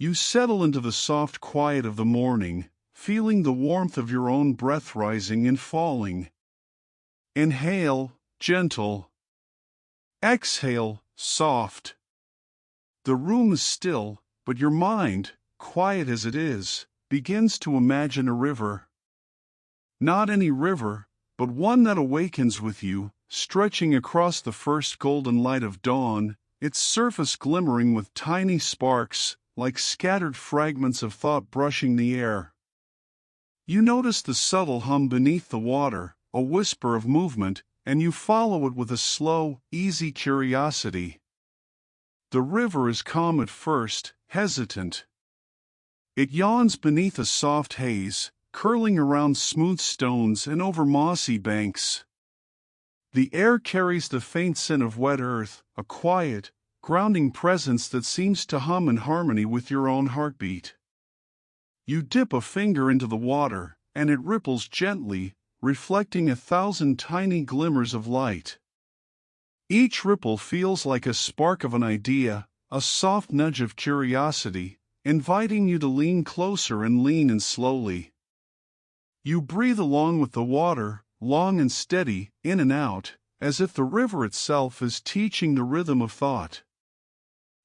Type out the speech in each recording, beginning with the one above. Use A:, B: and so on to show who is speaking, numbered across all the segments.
A: You settle into the soft quiet of the morning, feeling the warmth of your own breath rising and falling. Inhale, gentle. Exhale, soft. The room is still, but your mind, quiet as it is, begins to imagine a river. Not any river, but one that awakens with you, stretching across the first golden light of dawn, its surface glimmering with tiny sparks, like scattered fragments of thought brushing the air. You notice the subtle hum beneath the water, a whisper of movement, and you follow it with a slow, easy curiosity. The river is calm at first, hesitant. It yawns beneath a soft haze, curling around smooth stones and over mossy banks. The air carries the faint scent of wet earth, a quiet, grounding presence that seems to hum in harmony with your own heartbeat. You dip a finger into the water, and it ripples gently, reflecting 1,000 tiny glimmers of light. Each ripple feels like a spark of an idea, a soft nudge of curiosity, inviting you to lean closer and lean in slowly. You breathe along with the water, long and steady, in and out, as if the river itself is teaching the rhythm of thought.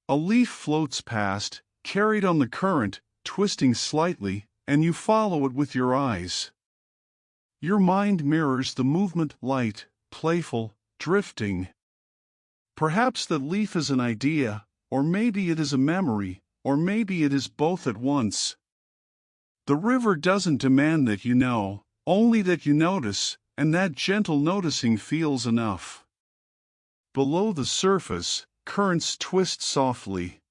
A: A leaf floats past, carried on the current, twisting slightly, and you follow it with your eyes. Your mind mirrors the movement, light, playful, drifting. Perhaps that leaf is an idea, or maybe it is a memory, or maybe it is both at once. The river doesn't demand that you know, only that you notice, and that gentle noticing feels enough. Below the surface, currents twist softly.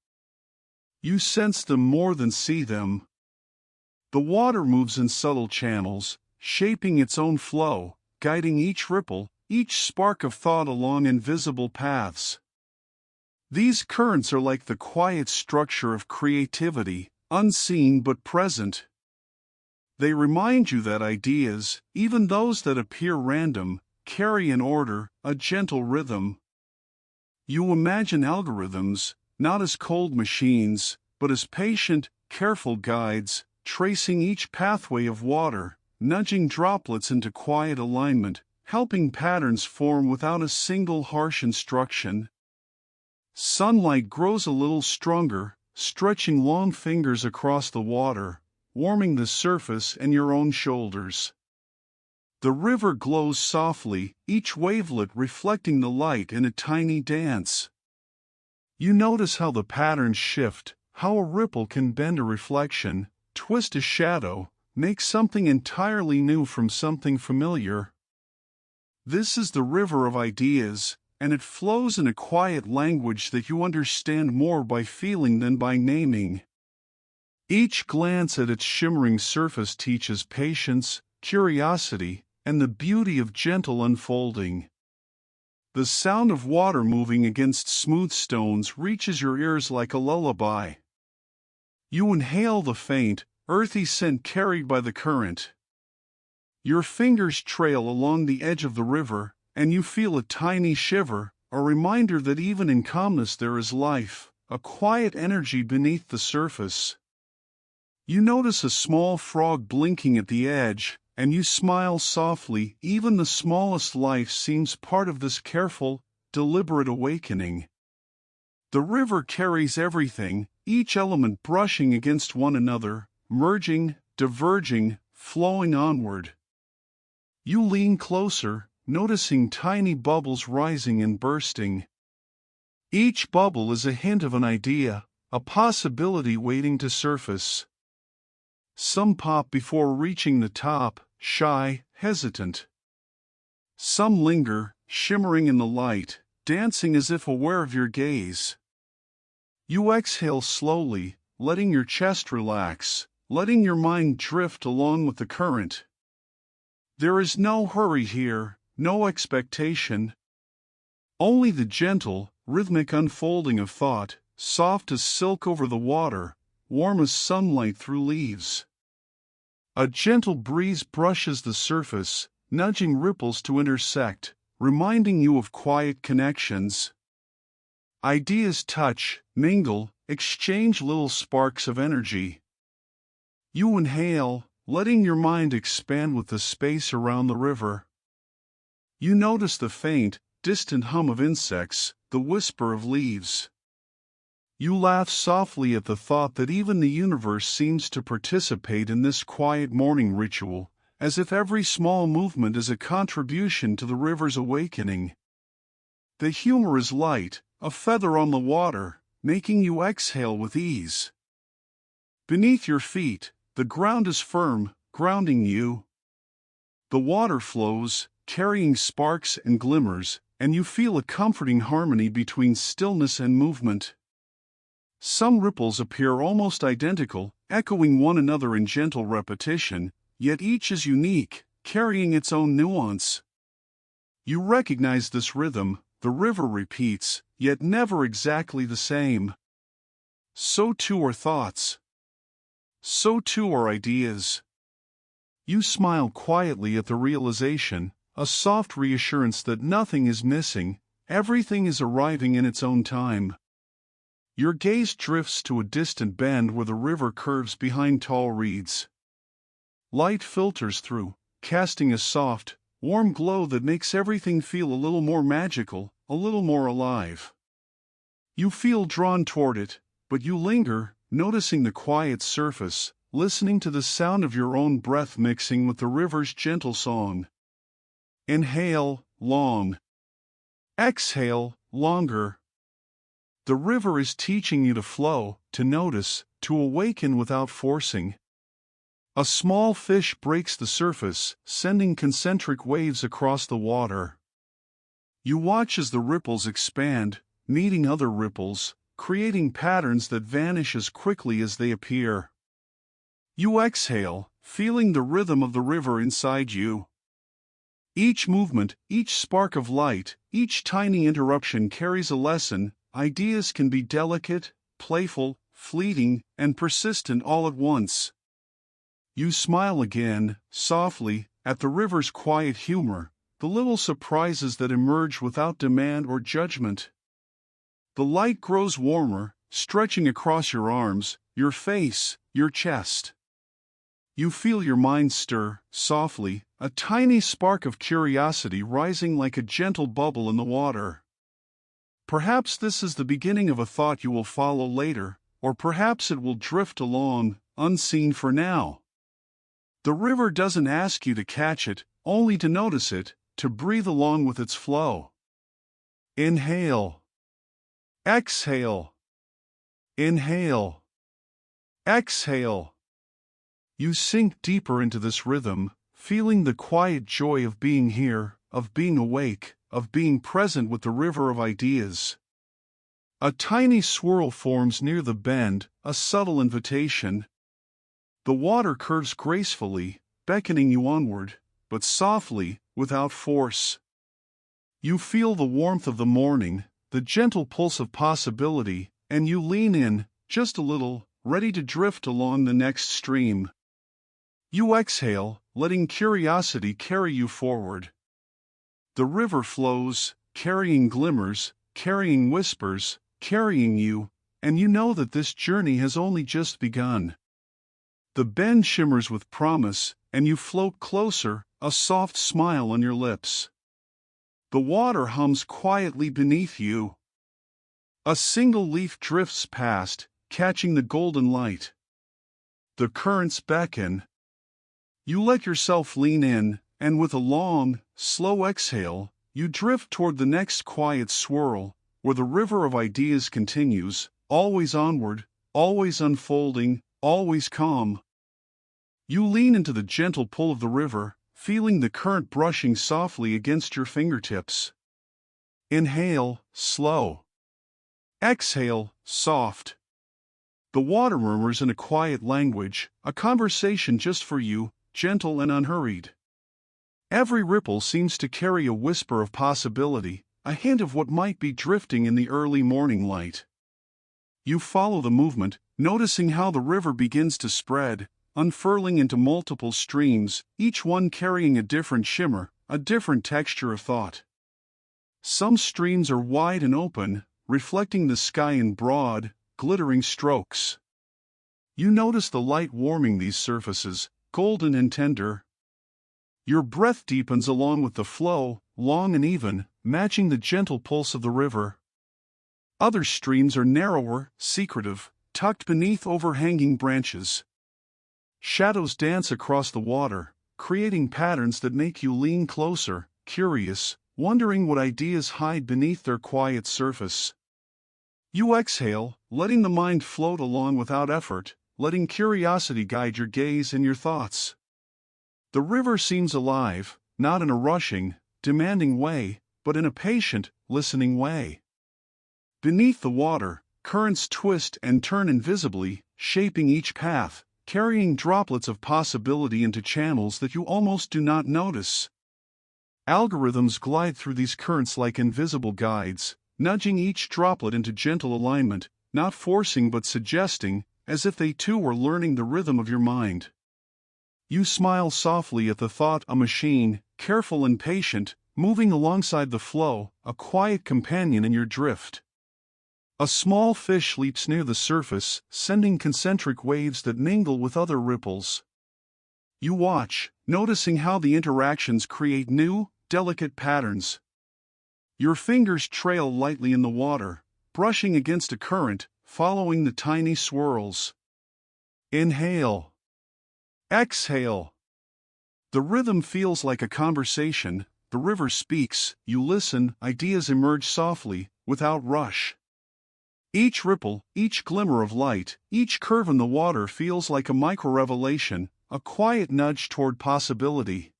A: You sense them more than see them. The water moves in subtle channels, shaping its own flow, guiding each ripple, each spark of thought along invisible paths. These currents are like the quiet structure of creativity, unseen but present. They remind you that ideas, even those that appear random, carry an order, a gentle rhythm. You imagine algorithms, not as cold machines, but as patient, careful guides, tracing each pathway of water, nudging droplets into quiet alignment, helping patterns form without a single harsh instruction. Sunlight grows a little stronger, stretching long fingers across the water, warming the surface and your own shoulders. The river glows softly, each wavelet reflecting the light in a tiny dance. You notice how the patterns shift, how a ripple can bend a reflection, twist a shadow, make something entirely new from something familiar. This is the river of ideas, and it flows in a quiet language that you understand more by feeling than by naming. Each glance at its shimmering surface teaches patience, curiosity, and the beauty of gentle unfolding. The sound of water moving against smooth stones reaches your ears like a lullaby. You inhale the faint, earthy scent carried by the current. Your fingers trail along the edge of the river, and you feel a tiny shiver, a reminder that even in calmness there is life, a quiet energy beneath the surface. You notice a small frog blinking at the edge, and you smile softly. Even the smallest life seems part of this careful, deliberate awakening. The river carries everything, each element brushing against one another, merging, diverging, flowing onward. You lean closer, noticing tiny bubbles rising and bursting. Each bubble is a hint of an idea, a possibility waiting to surface. Some pop before reaching the top, shy, hesitant. Some linger, shimmering in the light, dancing as if aware of your gaze. You exhale slowly, letting your chest relax, letting your mind drift along with the current. There is no hurry here, no expectation. Only the gentle, rhythmic unfolding of thought, soft as silk over the water, warm as sunlight through leaves. A gentle breeze brushes the surface, nudging ripples to intersect, reminding you of quiet connections. Ideas touch, mingle, exchange little sparks of energy. You inhale, letting your mind expand with the space around the river. You notice the faint, distant hum of insects, the whisper of leaves. You laugh softly at the thought that even the universe seems to participate in this quiet morning ritual, as if every small movement is a contribution to the river's awakening. The humor is light, a feather on the water, making you exhale with ease. Beneath your feet, the ground is firm, grounding you. The water flows, carrying sparks and glimmers, and you feel a comforting harmony between stillness and movement. Some ripples appear almost identical, echoing one another in gentle repetition, yet each is unique, carrying its own nuance. You recognize this rhythm, the river repeats, yet never exactly the same. So too are thoughts. So too are ideas. You smile quietly at the realization, a soft reassurance that nothing is missing, everything is arriving in its own time. Your gaze drifts to a distant bend where the river curves behind tall reeds. Light filters through, casting a soft, warm glow that makes everything feel a little more magical, a little more alive. You feel drawn toward it, but you linger, noticing the quiet surface, listening to the sound of your own breath mixing with the river's gentle song. Inhale, long. Exhale, longer. The river is teaching you to flow, to notice, to awaken without forcing. A small fish breaks the surface, sending concentric waves across the water. You watch as the ripples expand, meeting other ripples, creating patterns that vanish as quickly as they appear. You exhale, feeling the rhythm of the river inside you. Each movement, each spark of light, each tiny interruption carries a lesson. Ideas can be delicate, playful, fleeting, and persistent all at once. You smile again, softly, at the river's quiet humor, the little surprises that emerge without demand or judgment. The light grows warmer, stretching across your arms, your face, your chest. You feel your mind stir, softly, a tiny spark of curiosity rising like a gentle bubble in the water. Perhaps this is the beginning of a thought you will follow later, or perhaps it will drift along, unseen for now. The river doesn't ask you to catch it, only to notice it, to breathe along with its flow. Inhale. Exhale. Inhale. Exhale. You sink deeper into this rhythm, feeling the quiet joy of being here, of being awake, of being present with the river of ideas. A tiny swirl forms near the bend, a subtle invitation. The water curves gracefully, beckoning you onward, but softly, without force. You feel the warmth of the morning, the gentle pulse of possibility, and you lean in, just a little, ready to drift along the next stream. You exhale, letting curiosity carry you forward. The river flows, carrying glimmers, carrying whispers, carrying you, and you know that this journey has only just begun. The bend shimmers with promise, and you float closer, a soft smile on your lips. The water hums quietly beneath you. A single leaf drifts past, catching the golden light. The currents beckon. You let yourself lean in, and with a long, slow exhale, you drift toward the next quiet swirl, where the river of ideas continues, always onward, always unfolding, always calm. You lean into the gentle pull of the river, feeling the current brushing softly against your fingertips. Inhale, slow. Exhale, soft. The water murmurs in a quiet language, a conversation just for you, gentle and unhurried. Every ripple seems to carry a whisper of possibility, a hint of what might be drifting in the early morning light. You follow the movement, noticing how the river begins to spread, unfurling into multiple streams, each one carrying a different shimmer, a different texture of thought. Some streams are wide and open, reflecting the sky in broad, glittering strokes. You notice the light warming these surfaces, golden and tender. Your breath deepens along with the flow, long and even, matching the gentle pulse of the river. Other streams are narrower, secretive, tucked beneath overhanging branches. Shadows dance across the water, creating patterns that make you lean closer, curious, wondering what ideas hide beneath their quiet surface. You exhale, letting the mind float along without effort, letting curiosity guide your gaze and your thoughts. The river seems alive, not in a rushing, demanding way, but in a patient, listening way. Beneath the water, currents twist and turn invisibly, shaping each path, carrying droplets of possibility into channels that you almost do not notice. Algorithms glide through these currents like invisible guides, nudging each droplet into gentle alignment, not forcing but suggesting, as if they too were learning the rhythm of your mind. You smile softly at the thought, a machine, careful and patient, moving alongside the flow, a quiet companion in your drift. A small fish leaps near the surface, sending concentric waves that mingle with other ripples. You watch, noticing how the interactions create new, delicate patterns. Your fingers trail lightly in the water, brushing against a current, following the tiny swirls. Inhale. Exhale. The rhythm feels like a conversation, the river speaks, you listen, ideas emerge softly, without rush. Each ripple, each glimmer of light, each curve in the water feels like a micro-revelation, a quiet nudge toward possibility.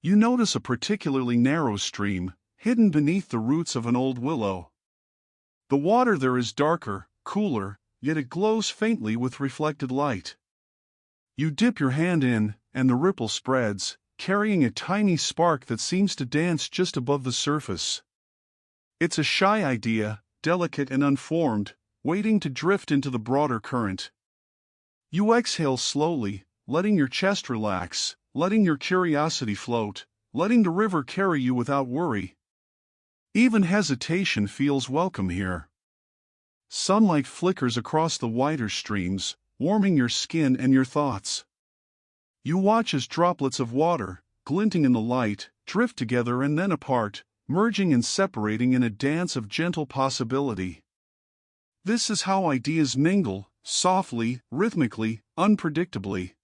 A: You notice a particularly narrow stream, hidden beneath the roots of an old willow. The water there is darker, cooler, yet it glows faintly with reflected light. You dip your hand in, and the ripple spreads, carrying a tiny spark that seems to dance just above the surface. It's a shy idea, delicate and unformed, waiting to drift into the broader current. You exhale slowly, letting your chest relax, letting your curiosity float, letting the river carry you without worry. Even hesitation feels welcome here. Sunlight flickers across the wider streams, warming your skin and your thoughts. You watch as droplets of water, glinting in the light, drift together and then apart, merging and separating in a dance of gentle possibility. This is how ideas mingle, softly, rhythmically, unpredictably.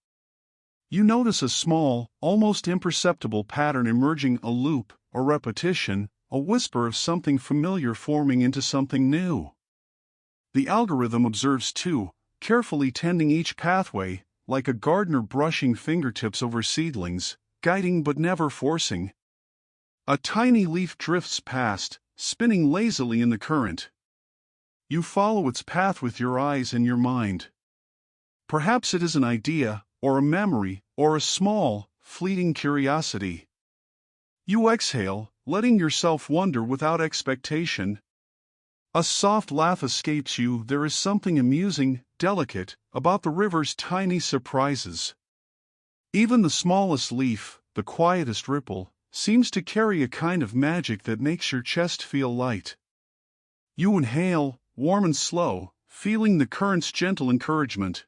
A: You notice a small, almost imperceptible pattern emerging, a loop, a repetition, a whisper of something familiar forming into something new. The algorithm observes too, carefully tending each pathway, like a gardener brushing fingertips over seedlings, guiding but never forcing. A tiny leaf drifts past, spinning lazily in the current. You follow its path with your eyes and your mind. Perhaps it is an idea, or a memory, or a small, fleeting curiosity. You exhale, letting yourself wonder without expectation. A soft laugh escapes you. There is something amusing, delicate, about the river's tiny surprises. Even the smallest leaf, the quietest ripple, seems to carry a kind of magic that makes your chest feel light. You inhale, warm and slow, feeling the current's gentle encouragement.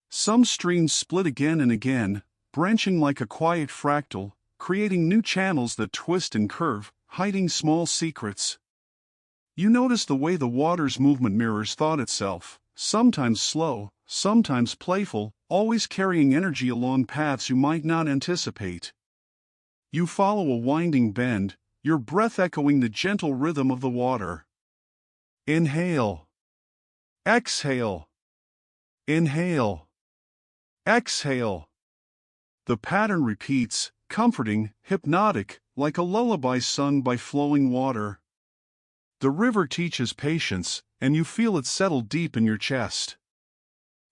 A: Some streams split again and again, branching like a quiet fractal, creating new channels that twist and curve, hiding small secrets. You notice the way the water's movement mirrors thought itself, sometimes slow, sometimes playful, always carrying energy along paths you might not anticipate. You follow a winding bend, your breath echoing the gentle rhythm of the water. Inhale. Exhale. Inhale. Exhale. The pattern repeats, comforting, hypnotic, like a lullaby sung by flowing water. The river teaches patience, and you feel it settle deep in your chest.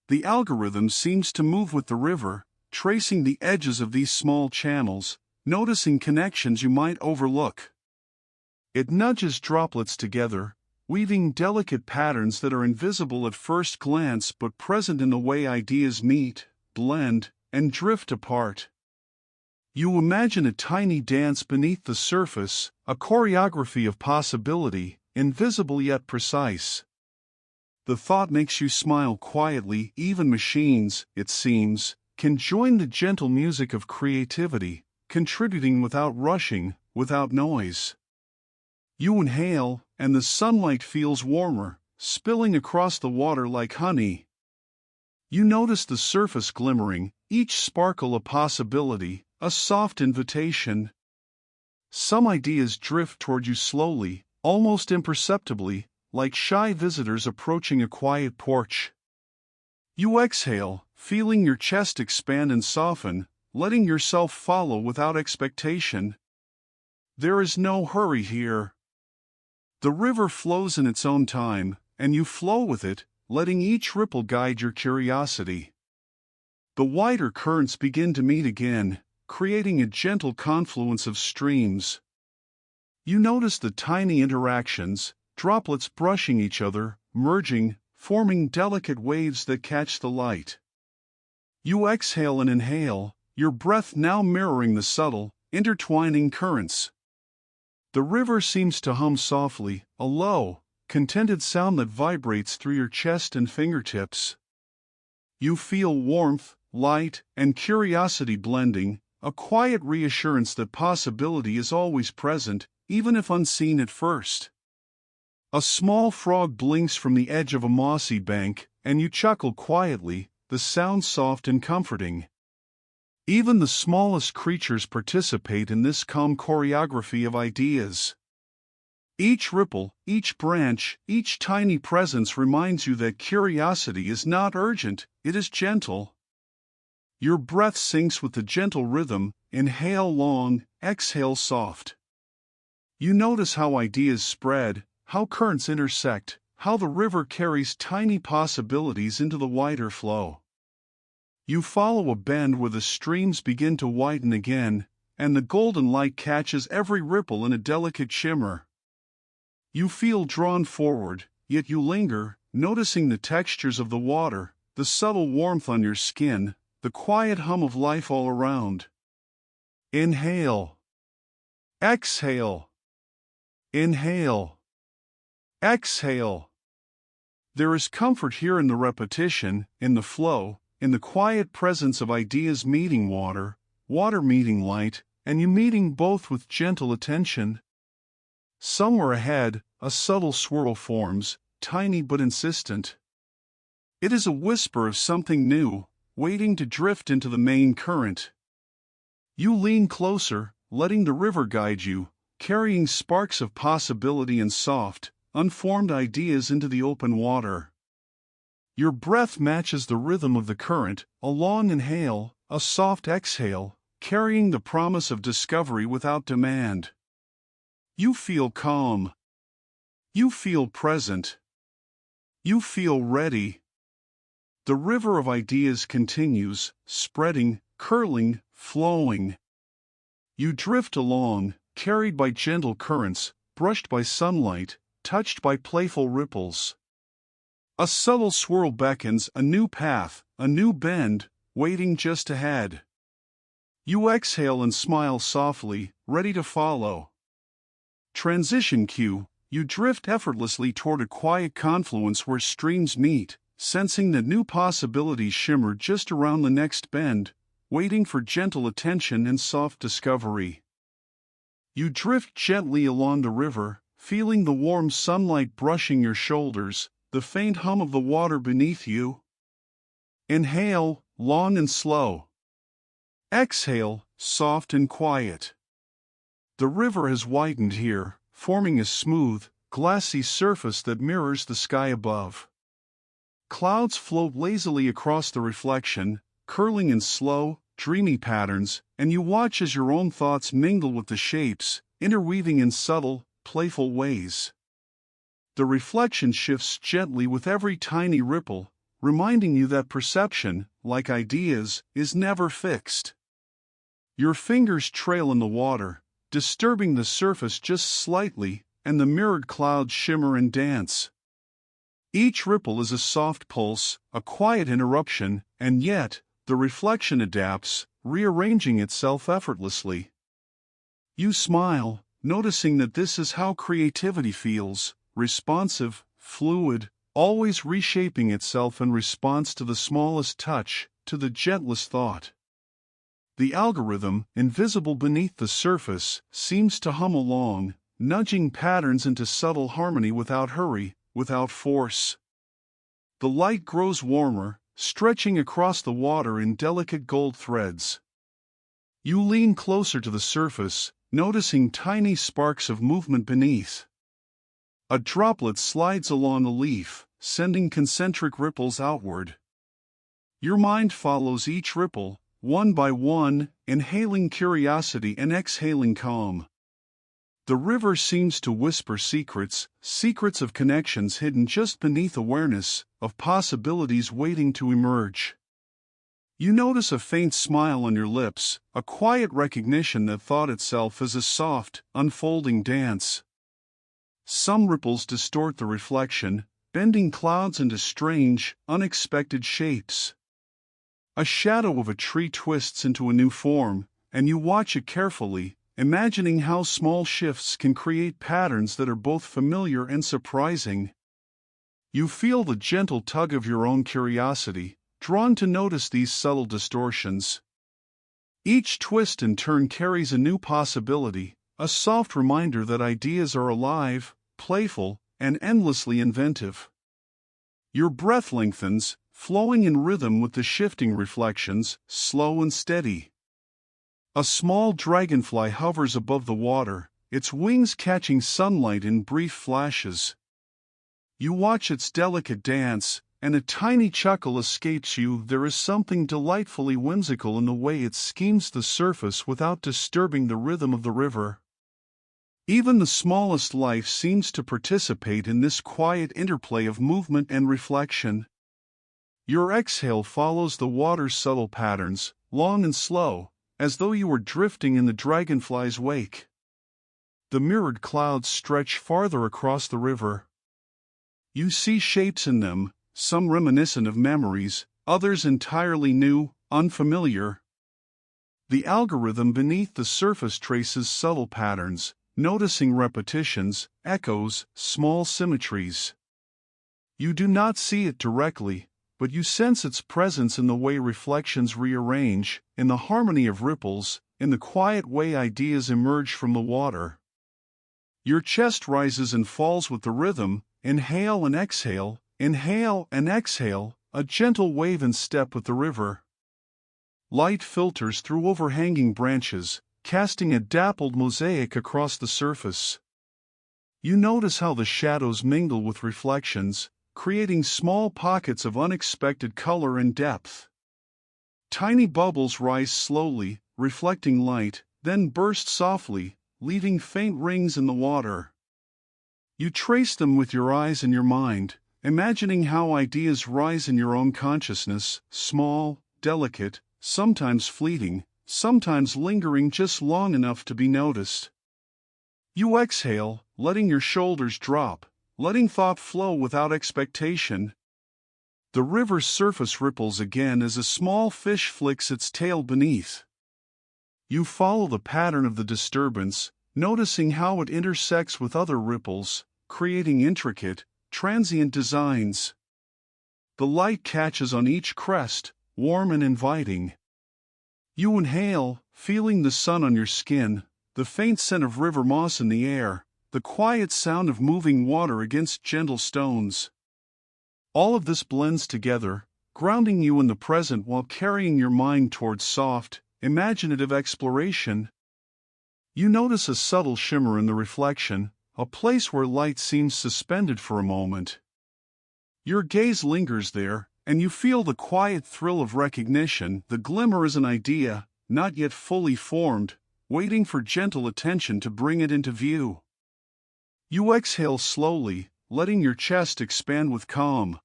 A: The algorithm seems to move with the river, tracing the edges of these small channels, noticing connections you might overlook. It nudges droplets together, weaving delicate patterns that are invisible at first glance but present in the way ideas meet, blend, and drift apart. You imagine a tiny dance beneath the surface, a choreography of possibility, invisible yet precise. The thought makes you smile quietly. Even machines, it seems, can join the gentle music of creativity, contributing without rushing, without noise. You inhale, and the sunlight feels warmer, spilling across the water like honey. You notice the surface glimmering, each sparkle a possibility, a soft invitation. Some ideas drift toward you slowly, almost imperceptibly, like shy visitors approaching a quiet porch. You exhale, feeling your chest expand and soften, letting yourself follow without expectation. There is no hurry here. The river flows in its own time, and you flow with it, letting each ripple guide your curiosity. The wider currents begin to meet again, creating a gentle confluence of streams. You notice the tiny interactions, droplets brushing each other, merging, forming delicate waves that catch the light. You exhale and inhale, your breath now mirroring the subtle, intertwining currents. The river seems to hum softly, a low, contented sound that vibrates through your chest and fingertips. You feel warmth, light, and curiosity blending, a quiet reassurance that possibility is always present, even if unseen at first. A small frog blinks from the edge of a mossy bank, and you chuckle quietly, the sound soft and comforting. Even the smallest creatures participate in this calm choreography of ideas. Each ripple, each branch, each tiny presence reminds you that curiosity is not urgent, it is gentle. Your breath syncs with the gentle rhythm, inhale long, exhale soft. You notice how ideas spread, how currents intersect, how the river carries tiny possibilities into the wider flow. You follow a bend where the streams begin to widen again, and the golden light catches every ripple in a delicate shimmer. You feel drawn forward, yet you linger, noticing the textures of the water, the subtle warmth on your skin, the quiet hum of life all around. Inhale. Exhale. Inhale. Exhale. There is comfort here in the repetition, in the flow, in the quiet presence of ideas meeting water, water meeting light, and you meeting both with gentle attention. Somewhere ahead, a subtle swirl forms, tiny but insistent. It is a whisper of something new, waiting to drift into the main current. You lean closer, letting the river guide you, carrying sparks of possibility and soft, unformed ideas into the open water. Your breath matches the rhythm of the current, a long inhale, a soft exhale, carrying the promise of discovery without demand. You feel calm. You feel present. You feel ready. The river of ideas continues, spreading, curling, flowing. You drift along, carried by gentle currents, brushed by sunlight, touched by playful ripples. A subtle swirl beckons, a new path, a new bend, waiting just ahead. You exhale and smile softly, ready to follow. Transition cue, you drift effortlessly toward a quiet confluence where streams meet, sensing that new possibilities shimmer just around the next bend, waiting for gentle attention and soft discovery. You drift gently along the river, feeling the warm sunlight brushing your shoulders, the faint hum of the water beneath you. Inhale, long and slow. Exhale, soft and quiet. The river has widened here, forming a smooth, glassy surface that mirrors the sky above. Clouds float lazily across the reflection, curling in slow, dreamy patterns, and you watch as your own thoughts mingle with the shapes, interweaving in subtle, playful ways. The reflection shifts gently with every tiny ripple, reminding you that perception, like ideas, is never fixed. Your fingers trail in the water, disturbing the surface just slightly, and the mirrored clouds shimmer and dance. Each ripple is a soft pulse, a quiet interruption, and yet, the reflection adapts, rearranging itself effortlessly. You smile, noticing that this is how creativity feels, responsive, fluid, always reshaping itself in response to the smallest touch, to the gentlest thought. The algorithm, invisible beneath the surface, seems to hum along, nudging patterns into subtle harmony without hurry, without force. The light grows warmer, stretching across the water in delicate gold threads. You lean closer to the surface, noticing tiny sparks of movement beneath. A droplet slides along a leaf, sending concentric ripples outward. Your mind follows each ripple, one by one, inhaling curiosity and exhaling calm. The river seems to whisper secrets, secrets of connections hidden just beneath awareness, of possibilities waiting to emerge. You notice a faint smile on your lips, a quiet recognition that thought itself as a soft, unfolding dance. Some ripples distort the reflection, bending clouds into strange, unexpected shapes. A shadow of a tree twists into a new form, and you watch it carefully, imagining how small shifts can create patterns that are both familiar and surprising. You feel the gentle tug of your own curiosity, drawn to notice these subtle distortions. Each twist in turn carries a new possibility, a soft reminder that ideas are alive, playful, and endlessly inventive. Your breath lengthens, flowing in rhythm with the shifting reflections, slow and steady. A small dragonfly hovers above the water, its wings catching sunlight in brief flashes. You watch its delicate dance, and a tiny chuckle escapes you. There is something delightfully whimsical in the way it schemes the surface without disturbing the rhythm of the river. Even the smallest life seems to participate in this quiet interplay of movement and reflection. Your exhale follows the water's subtle patterns, long and slow, as though you were drifting in the dragonfly's wake. The mirrored clouds stretch farther across the river. You see shapes in them, some reminiscent of memories, others entirely new, unfamiliar. The algorithm beneath the surface traces subtle patterns, noticing repetitions, echoes, small symmetries. You do not see it directly, but you sense its presence in the way reflections rearrange, in the harmony of ripples, in the quiet way ideas emerge from the water. Your chest rises and falls with the rhythm, inhale and exhale, a gentle wave in step with the river. Light filters through overhanging branches, casting a dappled mosaic across the surface. You notice how the shadows mingle with reflections, creating small pockets of unexpected color and depth. Tiny bubbles rise slowly, reflecting light, then burst softly, leaving faint rings in the water. You trace them with your eyes and your mind, imagining how ideas rise in your own consciousness, small, delicate, sometimes fleeting, sometimes lingering just long enough to be noticed. You exhale, letting your shoulders drop, letting thought flow without expectation. The river's surface ripples again as a small fish flicks its tail beneath. You follow the pattern of the disturbance, noticing how it intersects with other ripples, creating intricate, transient designs. The light catches on each crest, warm and inviting. You inhale, feeling the sun on your skin, the faint scent of river moss in the air, the quiet sound of moving water against gentle stones. All of this blends together, grounding you in the present while carrying your mind towards soft, imaginative exploration. You notice a subtle shimmer in the reflection, a place where light seems suspended for a moment. Your gaze lingers there, and you feel the quiet thrill of recognition. The glimmer is an idea, not yet fully formed, waiting for gentle attention to bring it into view. You exhale slowly, letting your chest expand with calm.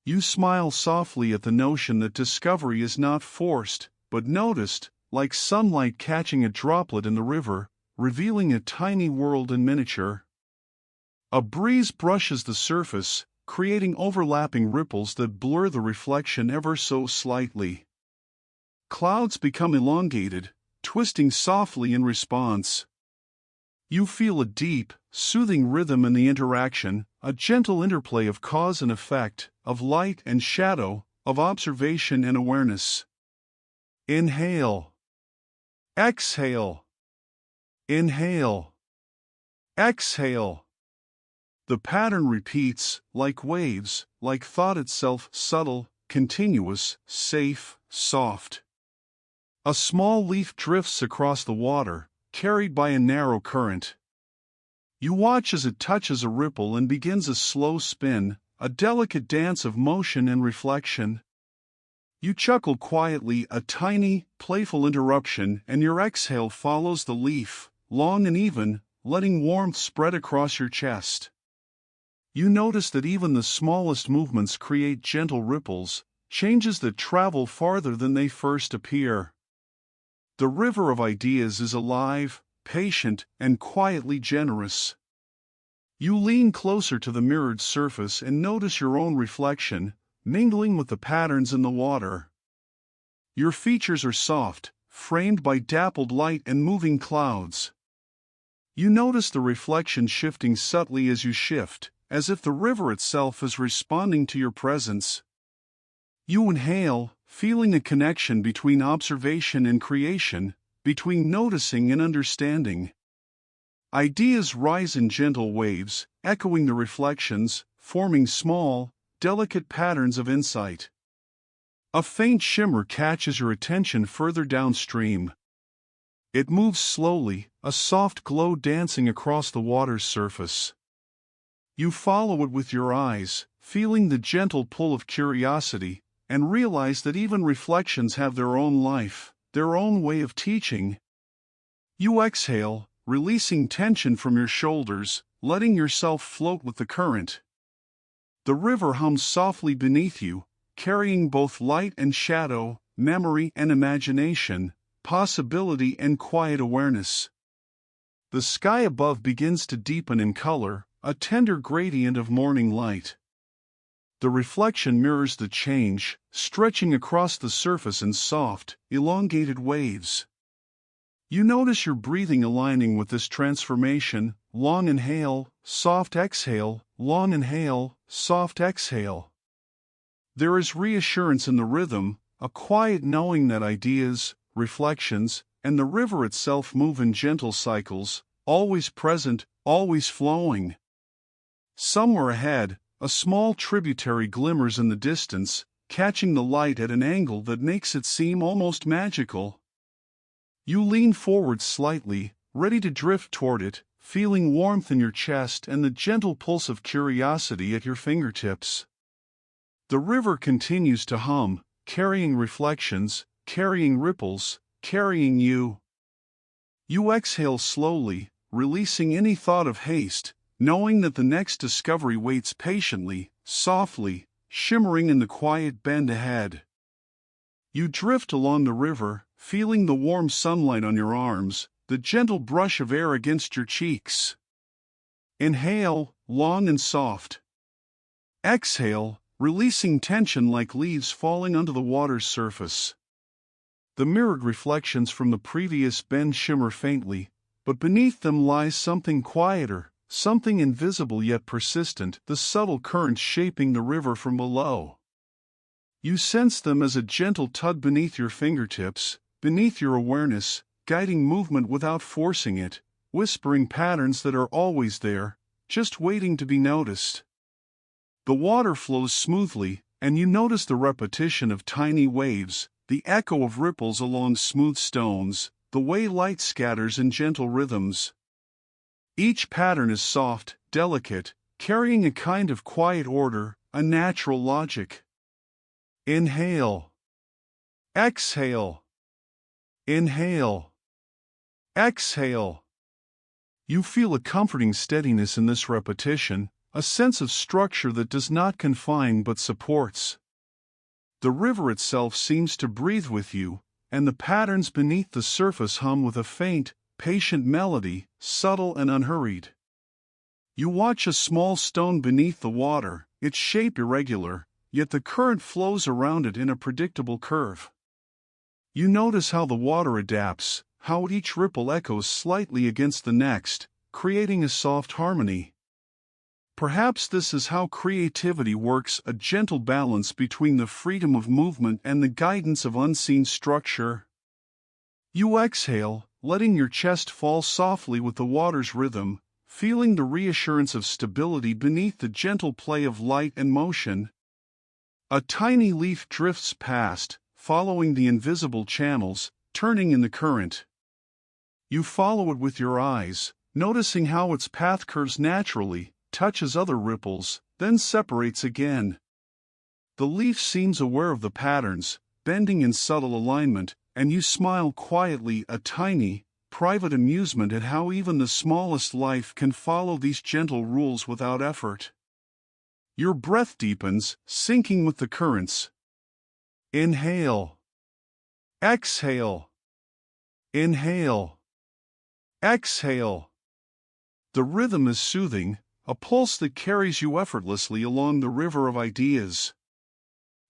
A: You smile softly at the notion that discovery is not forced, but noticed, like sunlight catching a droplet in the river, revealing a tiny world in miniature. A breeze brushes the surface, creating overlapping ripples that blur the reflection ever so slightly. Clouds become elongated, twisting softly in response. You feel a deep, soothing rhythm in the interaction, a gentle interplay of cause and effect, of light and shadow, of observation and awareness. Inhale. Exhale. Inhale. Exhale. The pattern repeats, like waves, like thought itself, subtle, continuous, safe, soft. A small leaf drifts across the water, carried by a narrow current. You watch as it touches a ripple and begins a slow spin, a delicate dance of motion and reflection. You chuckle quietly, a tiny, playful interruption, and your exhale follows the leaf, long and even, letting warmth spread across your chest. You notice that even the smallest movements create gentle ripples, changes that travel farther than they first appear. The river of ideas is alive, patient, and quietly generous. You lean closer to the mirrored surface and notice your own reflection, mingling with the patterns in the water. Your features are soft, framed by dappled light and moving clouds. You notice the reflection shifting subtly as you shift, as if the river itself is responding to your presence. You inhale, feeling a connection between observation and creation, between noticing and understanding. Ideas rise in gentle waves, echoing the reflections, forming small, delicate patterns of insight. A faint shimmer catches your attention further downstream. It moves slowly, a soft glow dancing across the water's surface. You follow it with your eyes, feeling the gentle pull of curiosity, and realize that even reflections have their own life, their own way of teaching. You exhale, releasing tension from your shoulders, letting yourself float with the current. The river hums softly beneath you, carrying both light and shadow, memory and imagination, possibility and quiet awareness. The sky above begins to deepen in color, a tender gradient of morning light. The reflection mirrors the change, stretching across the surface in soft, elongated waves. You notice your breathing aligning with this transformation, long inhale, soft exhale, long inhale, soft exhale. There is reassurance in the rhythm, a quiet knowing that ideas, reflections, and the river itself move in gentle cycles, always present, always flowing. Somewhere ahead, a small tributary glimmers in the distance, catching the light at an angle that makes it seem almost magical. You lean forward slightly, ready to drift toward it, feeling warmth in your chest and the gentle pulse of curiosity at your fingertips. The river continues to hum, carrying reflections, carrying ripples, carrying you. You exhale slowly, releasing any thought of haste, knowing that the next discovery waits patiently, softly, shimmering in the quiet bend ahead. You drift along the river, feeling the warm sunlight on your arms, the gentle brush of air against your cheeks. Inhale, long and soft. Exhale, releasing tension like leaves falling onto the water's surface. The mirrored reflections from the previous bend shimmer faintly, but beneath them lies something quieter, something invisible yet persistent, the subtle currents shaping the river from below. You sense them as a gentle tug beneath your fingertips, beneath your awareness, guiding movement without forcing it, whispering patterns that are always there, just waiting to be noticed. The water flows smoothly, and you notice the repetition of tiny waves, the echo of ripples along smooth stones, the way light scatters in gentle rhythms. Each pattern is soft, delicate, carrying a kind of quiet order, a natural logic. Inhale. Exhale. Inhale. Exhale. You feel a comforting steadiness in this repetition, a sense of structure that does not confine but supports. The river itself seems to breathe with you, and the patterns beneath the surface hum with a faint, patient melody, subtle and unhurried. You watch a small stone beneath the water, its shape irregular, yet the current flows around it in a predictable curve. You notice how the water adapts, how each ripple echoes slightly against the next, creating a soft harmony. Perhaps this is how creativity works, a gentle balance between the freedom of movement and the guidance of unseen structure. You exhale, letting your chest fall softly with the water's rhythm, feeling the reassurance of stability beneath the gentle play of light and motion. A tiny leaf drifts past, following the invisible channels, turning in the current. You follow it with your eyes, noticing how its path curves naturally, touches other ripples, then separates again. The leaf seems aware of the patterns, bending in subtle alignment, and you smile quietly, a tiny, private amusement at how even the smallest life can follow these gentle rules without effort. Your breath deepens, syncing with the currents. Inhale. Exhale. Inhale. Exhale. The rhythm is soothing, a pulse that carries you effortlessly along the river of ideas.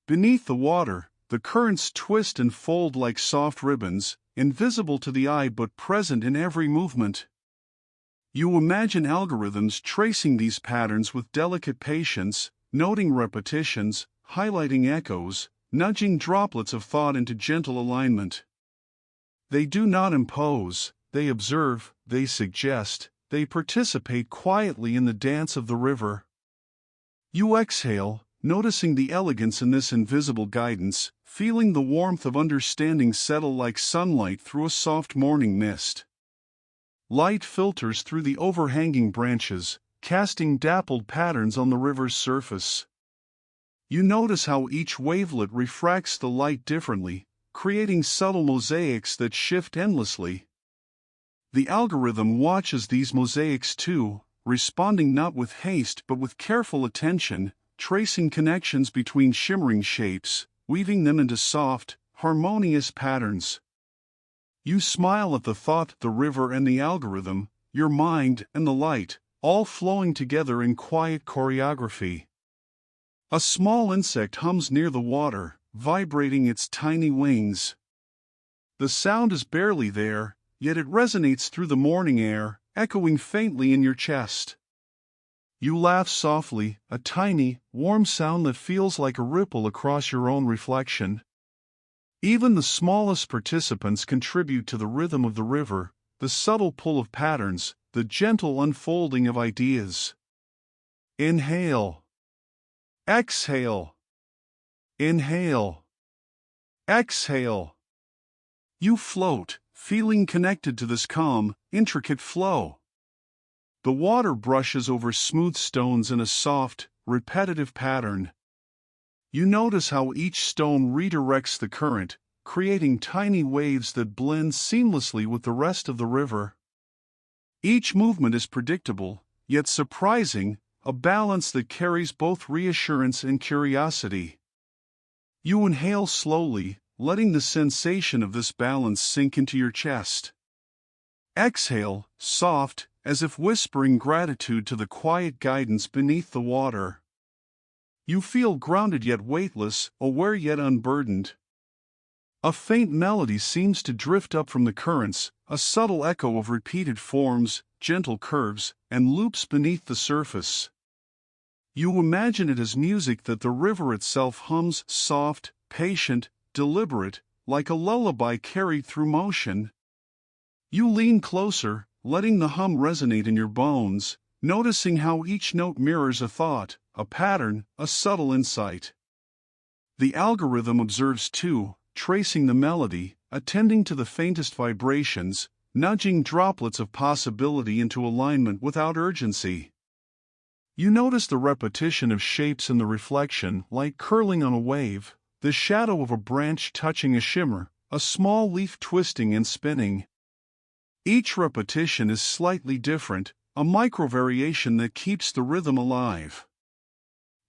A: Beneath the water, the currents twist and fold like soft ribbons, invisible to the eye but present in every movement. You imagine algorithms tracing these patterns with delicate patience, noting repetitions, highlighting echoes, nudging droplets of thought into gentle alignment. They do not impose, they observe, they suggest, they participate quietly in the dance of the river. You exhale, noticing the elegance in this invisible guidance, feeling the warmth of understanding settle like sunlight through a soft morning mist. Light filters through the overhanging branches, casting dappled patterns on the river's surface. You notice how each wavelet refracts the light differently, creating subtle mosaics that shift endlessly. The algorithm watches these mosaics too, responding not with haste but with careful attention, tracing connections between shimmering shapes, weaving them into soft, harmonious patterns. You smile at the thought, the river and the algorithm, your mind and the light, all flowing together in quiet choreography. A small insect hums near the water, vibrating its tiny wings. The sound is barely there, yet it resonates through the morning air, echoing faintly in your chest. You laugh softly, a tiny, warm sound that feels like a ripple across your own reflection. Even the smallest participants contribute to the rhythm of the river, the subtle pull of patterns, the gentle unfolding of ideas. Inhale. Exhale. Inhale. Exhale. You float, feeling connected to this calm, intricate flow. The water brushes over smooth stones in a soft, repetitive pattern. You notice how each stone redirects the current, creating tiny waves that blend seamlessly with the rest of the river. Each movement is predictable, yet surprising, a balance that carries both reassurance and curiosity. You inhale slowly, letting the sensation of this balance sink into your chest. Exhale, soft, as if whispering gratitude to the quiet guidance beneath the water. You feel grounded yet weightless, aware yet unburdened. A faint melody seems to drift up from the currents, a subtle echo of repeated forms, gentle curves, and loops beneath the surface. You imagine it as music that the river itself hums, soft, patient, deliberate, like a lullaby carried through motion. You lean closer, letting the hum resonate in your bones, noticing how each note mirrors a thought, a pattern, a subtle insight. The algorithm observes too, tracing the melody, attending to the faintest vibrations, nudging droplets of possibility into alignment without urgency. You notice the repetition of shapes in the reflection, light curling on a wave, the shadow of a branch touching a shimmer, a small leaf twisting and spinning. Each repetition is slightly different, a micro-variation that keeps the rhythm alive.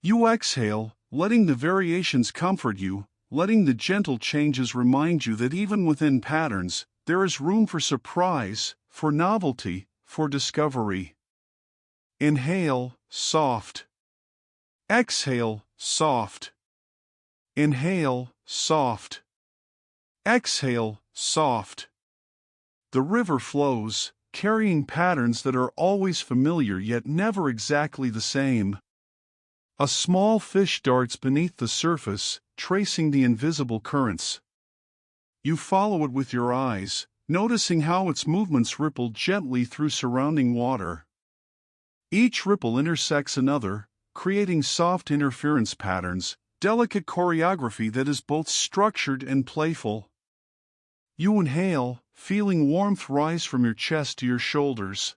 A: You exhale, letting the variations comfort you, letting the gentle changes remind you that even within patterns, there is room for surprise, for novelty, for discovery. Inhale, soft. Exhale, soft. Inhale, soft. Exhale, soft. The river flows, carrying patterns that are always familiar yet never exactly the same. A small fish darts beneath the surface, tracing the invisible currents. You follow it with your eyes, noticing how its movements ripple gently through surrounding water. Each ripple intersects another, creating soft interference patterns, delicate choreography that is both structured and playful. You inhale, feeling warmth rise from your chest to your shoulders.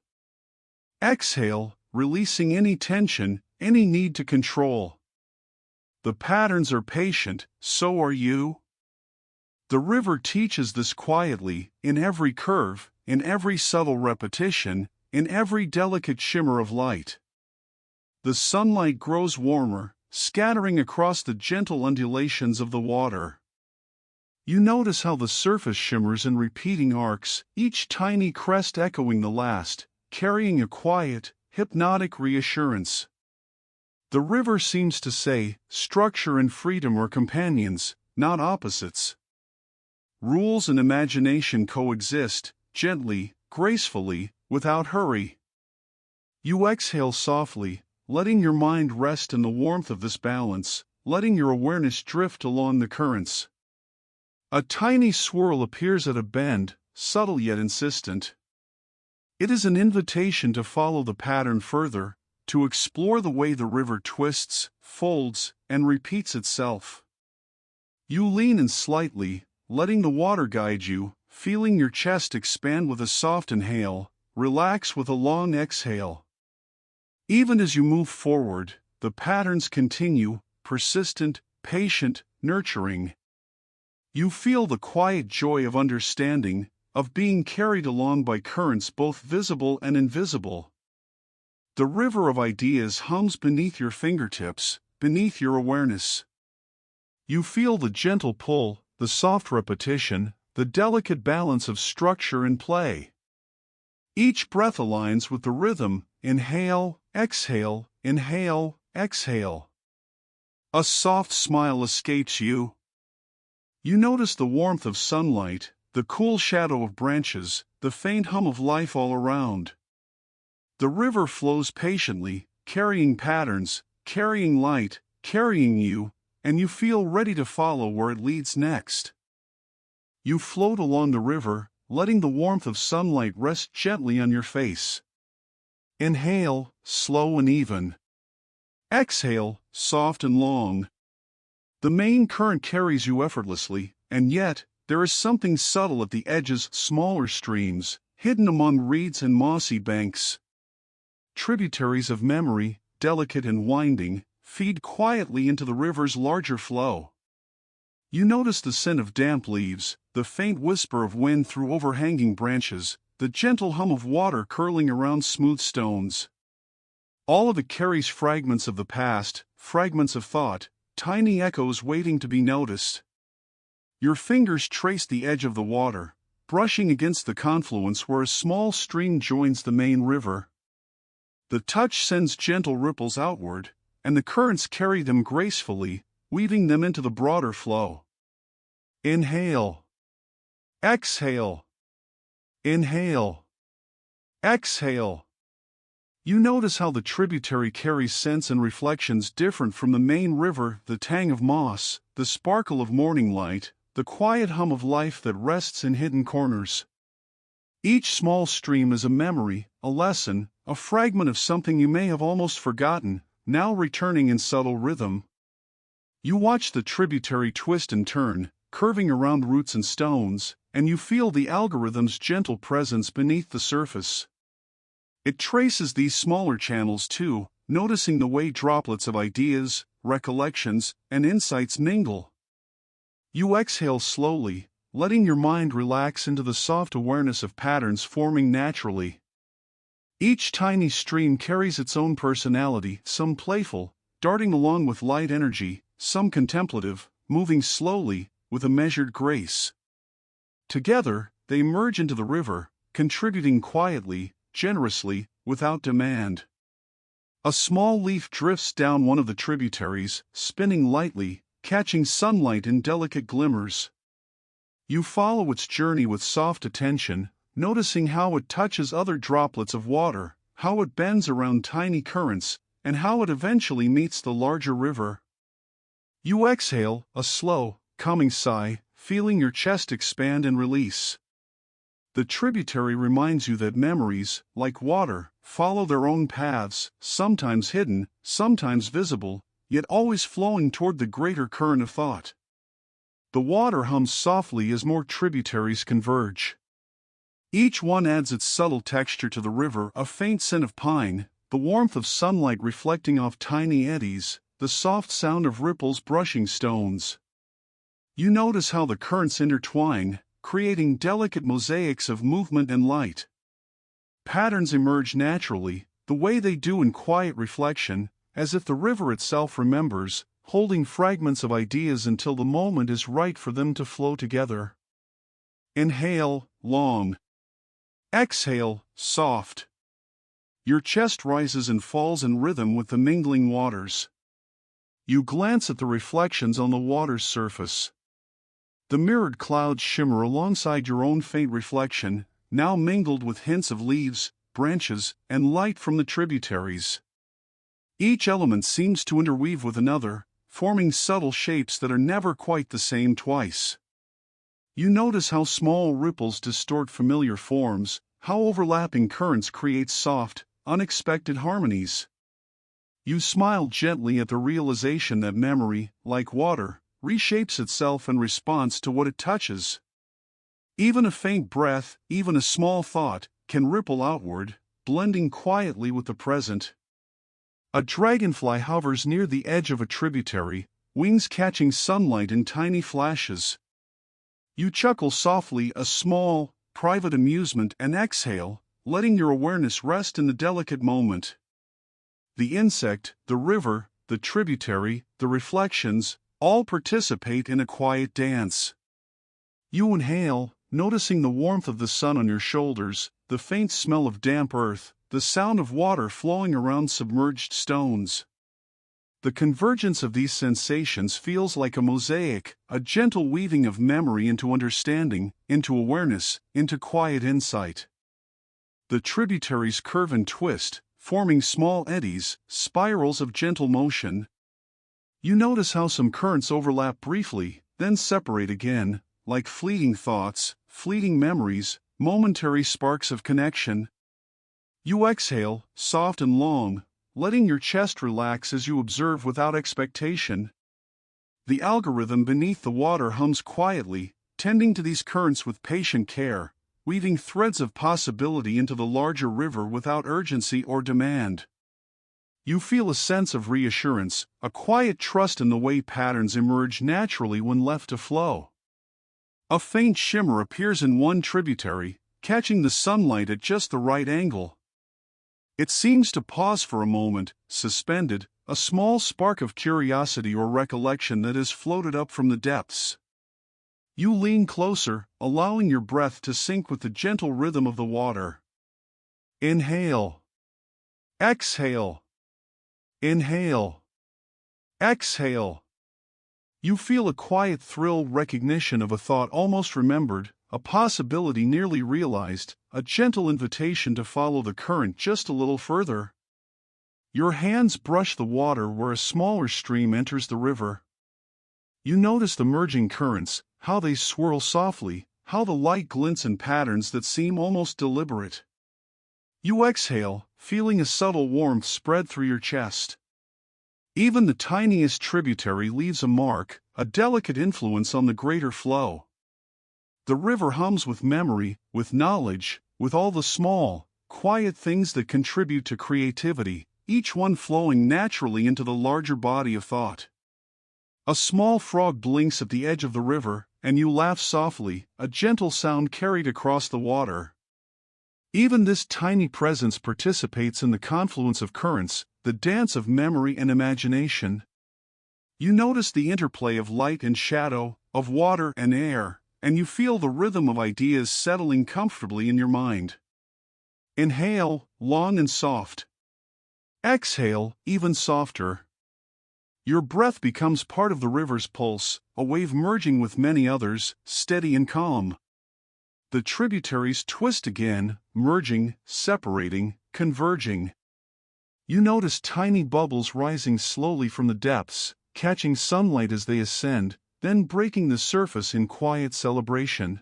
A: Exhale, releasing any tension, any need to control. The patterns are patient, so are you. The river teaches this quietly, in every curve, in every subtle repetition, in every delicate shimmer of light. The sunlight grows warmer, scattering across the gentle undulations of the water. You notice how the surface shimmers in repeating arcs, each tiny crest echoing the last, carrying a quiet, hypnotic reassurance. The river seems to say, structure and freedom are companions, not opposites. Rules and imagination coexist, gently, gracefully, without hurry. You exhale softly, letting your mind rest in the warmth of this balance, letting your awareness drift along the currents. A tiny swirl appears at a bend, subtle yet insistent. It is an invitation to follow the pattern further, to explore the way the river twists, folds, and repeats itself. You lean in slightly, letting the water guide you, feeling your chest expand with a soft inhale, relax with a long exhale. Even as you move forward, the patterns continue, persistent, patient, nurturing. You feel the quiet joy of understanding, of being carried along by currents both visible and invisible. The river of ideas hums beneath your fingertips, beneath your awareness. You feel the gentle pull, the soft repetition, the delicate balance of structure and play. Each breath aligns with the rhythm, inhale, exhale, inhale, exhale. A soft smile escapes you. You notice the warmth of sunlight, the cool shadow of branches, the faint hum of life all around. The river flows patiently, carrying patterns, carrying light, carrying you, and you feel ready to follow where it leads next. You float along the river, letting the warmth of sunlight rest gently on your face. Inhale, slow and even. Exhale, soft and long. The main current carries you effortlessly, and yet, there is something subtle at the edges, smaller streams, hidden among reeds and mossy banks. Tributaries of memory, delicate and winding, feed quietly into the river's larger flow. You notice the scent of damp leaves, the faint whisper of wind through overhanging branches, the gentle hum of water curling around smooth stones. All of it carries fragments of the past, fragments of thought, tiny echoes waiting to be noticed. Your fingers trace the edge of the water, brushing against the confluence where a small stream joins the main river. The touch sends gentle ripples outward, and the currents carry them gracefully, weaving them into the broader flow. Inhale. Exhale. Inhale. Exhale. You notice how the tributary carries scents and reflections different from the main river, the tang of moss, the sparkle of morning light, the quiet hum of life that rests in hidden corners. Each small stream is a memory, a lesson, a fragment of something you may have almost forgotten, now returning in subtle rhythm. You watch the tributary twist and turn, curving around roots and stones, and you feel the algorithm's gentle presence beneath the surface. It traces these smaller channels too, noticing the way droplets of ideas, recollections, and insights mingle. You exhale slowly, letting your mind relax into the soft awareness of patterns forming naturally. Each tiny stream carries its own personality, some playful, darting along with light energy, some contemplative, moving slowly, with a measured grace. Together, they merge into the river, contributing quietly, generously, without demand. A small leaf drifts down one of the tributaries, spinning lightly, catching sunlight in delicate glimmers. You follow its journey with soft attention, noticing how it touches other droplets of water, how it bends around tiny currents, and how it eventually meets the larger river. You exhale, a slow, calming sigh, feeling your chest expand and release. The tributary reminds you that memories, like water, follow their own paths, sometimes hidden, sometimes visible, yet always flowing toward the greater current of thought. The water hums softly as more tributaries converge. Each one adds its subtle texture to the river, a faint scent of pine, the warmth of sunlight reflecting off tiny eddies, the soft sound of ripples brushing stones. You notice how the currents intertwine, creating delicate mosaics of movement and light. Patterns emerge naturally, the way they do in quiet reflection, as if the river itself remembers, holding fragments of ideas until the moment is right for them to flow together. Inhale, long. Exhale, soft. Your chest rises and falls in rhythm with the mingling waters. You glance at the reflections on the water's surface. The mirrored clouds shimmer alongside your own faint reflection, now mingled with hints of leaves, branches, and light from the tributaries. Each element seems to interweave with another, forming subtle shapes that are never quite the same twice. You notice how small ripples distort familiar forms, how overlapping currents create soft, unexpected harmonies. You smile gently at the realization that memory, like water, reshapes itself in response to what it touches. Even a faint breath, even a small thought, can ripple outward, blending quietly with the present. A dragonfly hovers near the edge of a tributary, wings catching sunlight in tiny flashes. You chuckle softly, a small, private amusement, and exhale, letting your awareness rest in the delicate moment. The insect, the river, the tributary, the reflections, all participate in a quiet dance. You inhale, noticing the warmth of the sun on your shoulders, the faint smell of damp earth, the sound of water flowing around submerged stones. The convergence of these sensations feels like a mosaic, a gentle weaving of memory into understanding, into awareness, into quiet insight. The tributaries curve and twist, forming small eddies, spirals of gentle motion. You notice how some currents overlap briefly, then separate again, like fleeting thoughts, fleeting memories, momentary sparks of connection. You exhale, soft and long, letting your chest relax as you observe without expectation. The algorithm beneath the water hums quietly, tending to these currents with patient care, weaving threads of possibility into the larger river without urgency or demand. You feel a sense of reassurance, a quiet trust in the way patterns emerge naturally when left to flow. A faint shimmer appears in one tributary, catching the sunlight at just the right angle. It seems to pause for a moment, suspended, a small spark of curiosity or recollection that has floated up from the depths. You lean closer, allowing your breath to sync with the gentle rhythm of the water. Inhale. Exhale. Inhale. Exhale. You feel a quiet thrill, recognition of a thought almost remembered, a possibility nearly realized, a gentle invitation to follow the current just a little further. Your hands brush the water where a smaller stream enters the river. You notice the merging currents, how they swirl softly, how the light glints in patterns that seem almost deliberate. You exhale, feeling a subtle warmth spread through your chest. Even the tiniest tributary leaves a mark, a delicate influence on the greater flow. The river hums with memory, with knowledge, with all the small, quiet things that contribute to creativity, each one flowing naturally into the larger body of thought. A small frog blinks at the edge of the river, and you laugh softly, a gentle sound carried across the water. Even this tiny presence participates in the confluence of currents, the dance of memory and imagination. You notice the interplay of light and shadow, of water and air, and you feel the rhythm of ideas settling comfortably in your mind. Inhale, long and soft. Exhale, even softer. Your breath becomes part of the river's pulse, a wave merging with many others, steady and calm. The tributaries twist again, merging, separating, converging. You notice tiny bubbles rising slowly from the depths, catching sunlight as they ascend, then breaking the surface in quiet celebration.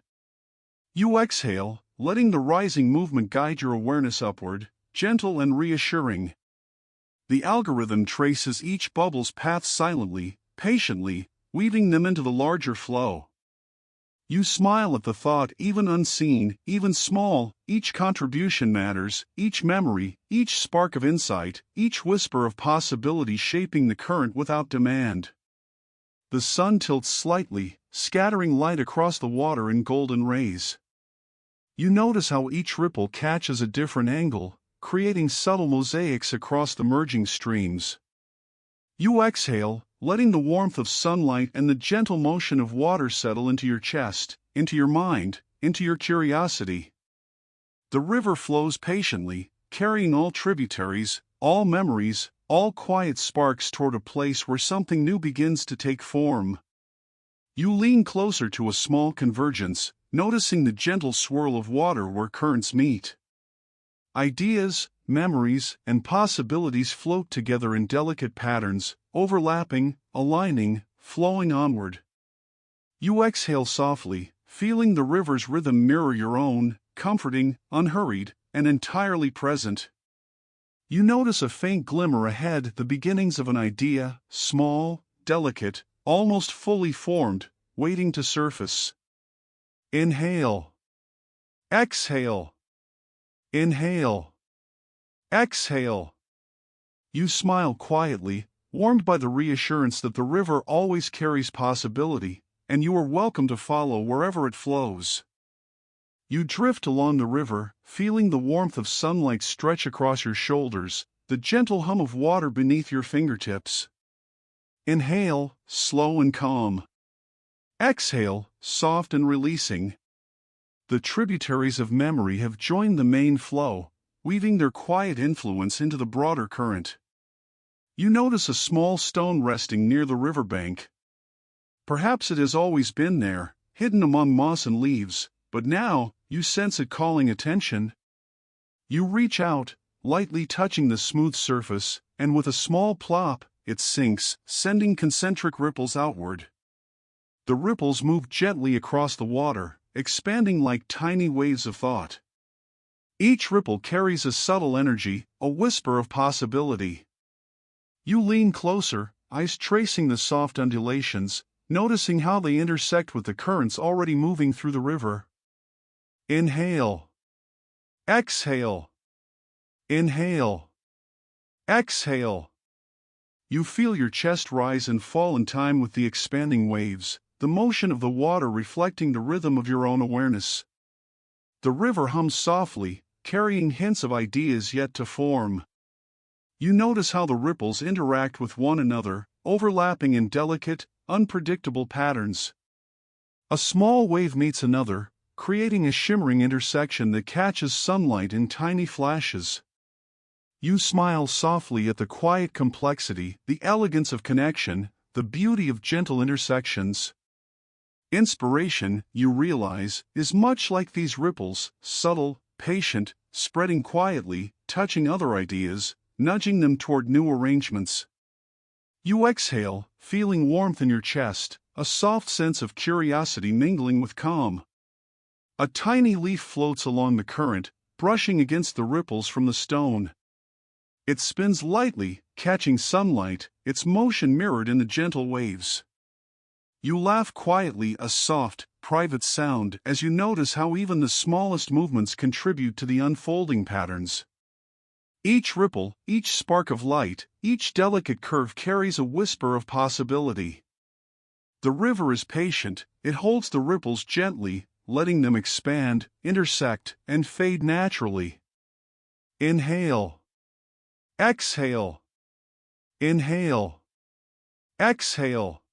A: You exhale, letting the rising movement guide your awareness upward, gentle and reassuring. The algorithm traces each bubble's path silently, patiently, weaving them into the larger flow. You smile at the thought, even unseen, even small, each contribution matters, each memory, each spark of insight, each whisper of possibility shaping the current without demand. The sun tilts slightly, scattering light across the water in golden rays. You notice how each ripple catches a different angle, creating subtle mosaics across the merging streams. You exhale, letting the warmth of sunlight and the gentle motion of water settle into your chest, into your mind, into your curiosity. The river flows patiently, carrying all tributaries, all memories, all quiet sparks toward a place where something new begins to take form. You lean closer to a small convergence, noticing the gentle swirl of water where currents meet. Ideas, memories, and possibilities float together in delicate patterns, overlapping, aligning, flowing onward. You exhale softly, feeling the river's rhythm mirror your own, comforting, unhurried, and entirely present. You notice a faint glimmer ahead, the beginnings of an idea, small, delicate, almost fully formed, waiting to surface. Inhale. Exhale. Inhale. Exhale. You smile quietly, warmed by the reassurance that the river always carries possibility, and you are welcome to follow wherever it flows. You drift along the river, feeling the warmth of sunlight stretch across your shoulders, the gentle hum of water beneath your fingertips. Inhale, slow and calm. Exhale, soft and releasing. The tributaries of memory have joined the main flow, weaving their quiet influence into the broader current. You notice a small stone resting near the riverbank. Perhaps it has always been there, hidden among moss and leaves, but now, you sense it calling attention. You reach out, lightly touching the smooth surface, and with a small plop, it sinks, sending concentric ripples outward. The ripples move gently across the water, expanding like tiny waves of thought. Each ripple carries a subtle energy, a whisper of possibility. You lean closer, eyes tracing the soft undulations, noticing how they intersect with the currents already moving through the river. Inhale. Exhale. Inhale. Exhale. You feel your chest rise and fall in time with the expanding waves, the motion of the water reflecting the rhythm of your own awareness. The river hums softly, carrying hints of ideas yet to form. You notice how the ripples interact with one another, overlapping in delicate, unpredictable patterns. A small wave meets another, creating a shimmering intersection that catches sunlight in tiny flashes. You smile softly at the quiet complexity, the elegance of connection, the beauty of gentle intersections. Inspiration, you realize, is much like these ripples, subtle, patient, spreading quietly, touching other ideas, nudging them toward new arrangements. You exhale, feeling warmth in your chest, a soft sense of curiosity mingling with calm. A tiny leaf floats along the current, brushing against the ripples from the stone. It spins lightly, catching sunlight, its motion mirrored in the gentle waves. You laugh quietly, a soft, private sound, as you notice how even the smallest movements contribute to the unfolding patterns. Each ripple, each spark of light, each delicate curve carries a whisper of possibility. The river is patient, it holds the ripples gently, letting them expand, intersect, and fade naturally. Inhale. Exhale. Inhale. Exhale.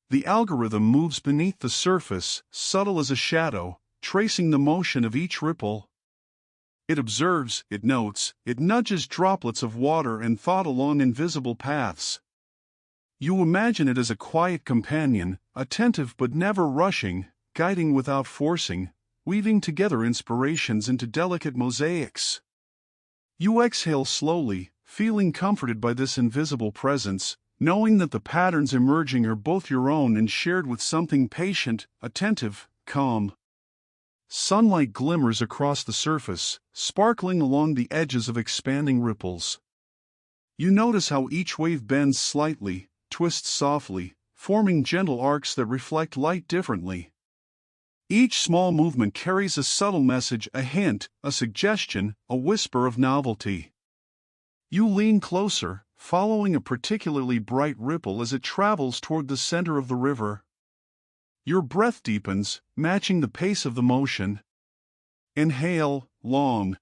A: The algorithm moves beneath the surface, subtle as a shadow, tracing the motion of each ripple. It observes, it notes, it nudges droplets of water and thought along invisible paths. You imagine it as a quiet companion, attentive but never rushing, guiding without forcing, weaving together inspirations into delicate mosaics. You exhale slowly, feeling comforted by this invisible presence, knowing that the patterns emerging are both your own and shared with something patient, attentive, calm. Sunlight glimmers across the surface, sparkling along the edges of expanding ripples. You notice how each wave bends slightly, twists softly, forming gentle arcs that reflect light differently. Each small movement carries a subtle message, a hint, a suggestion, a whisper of novelty. You lean closer, following a particularly bright ripple as it travels toward the center of the river. Your breath deepens, matching the pace of the motion. Inhale, long.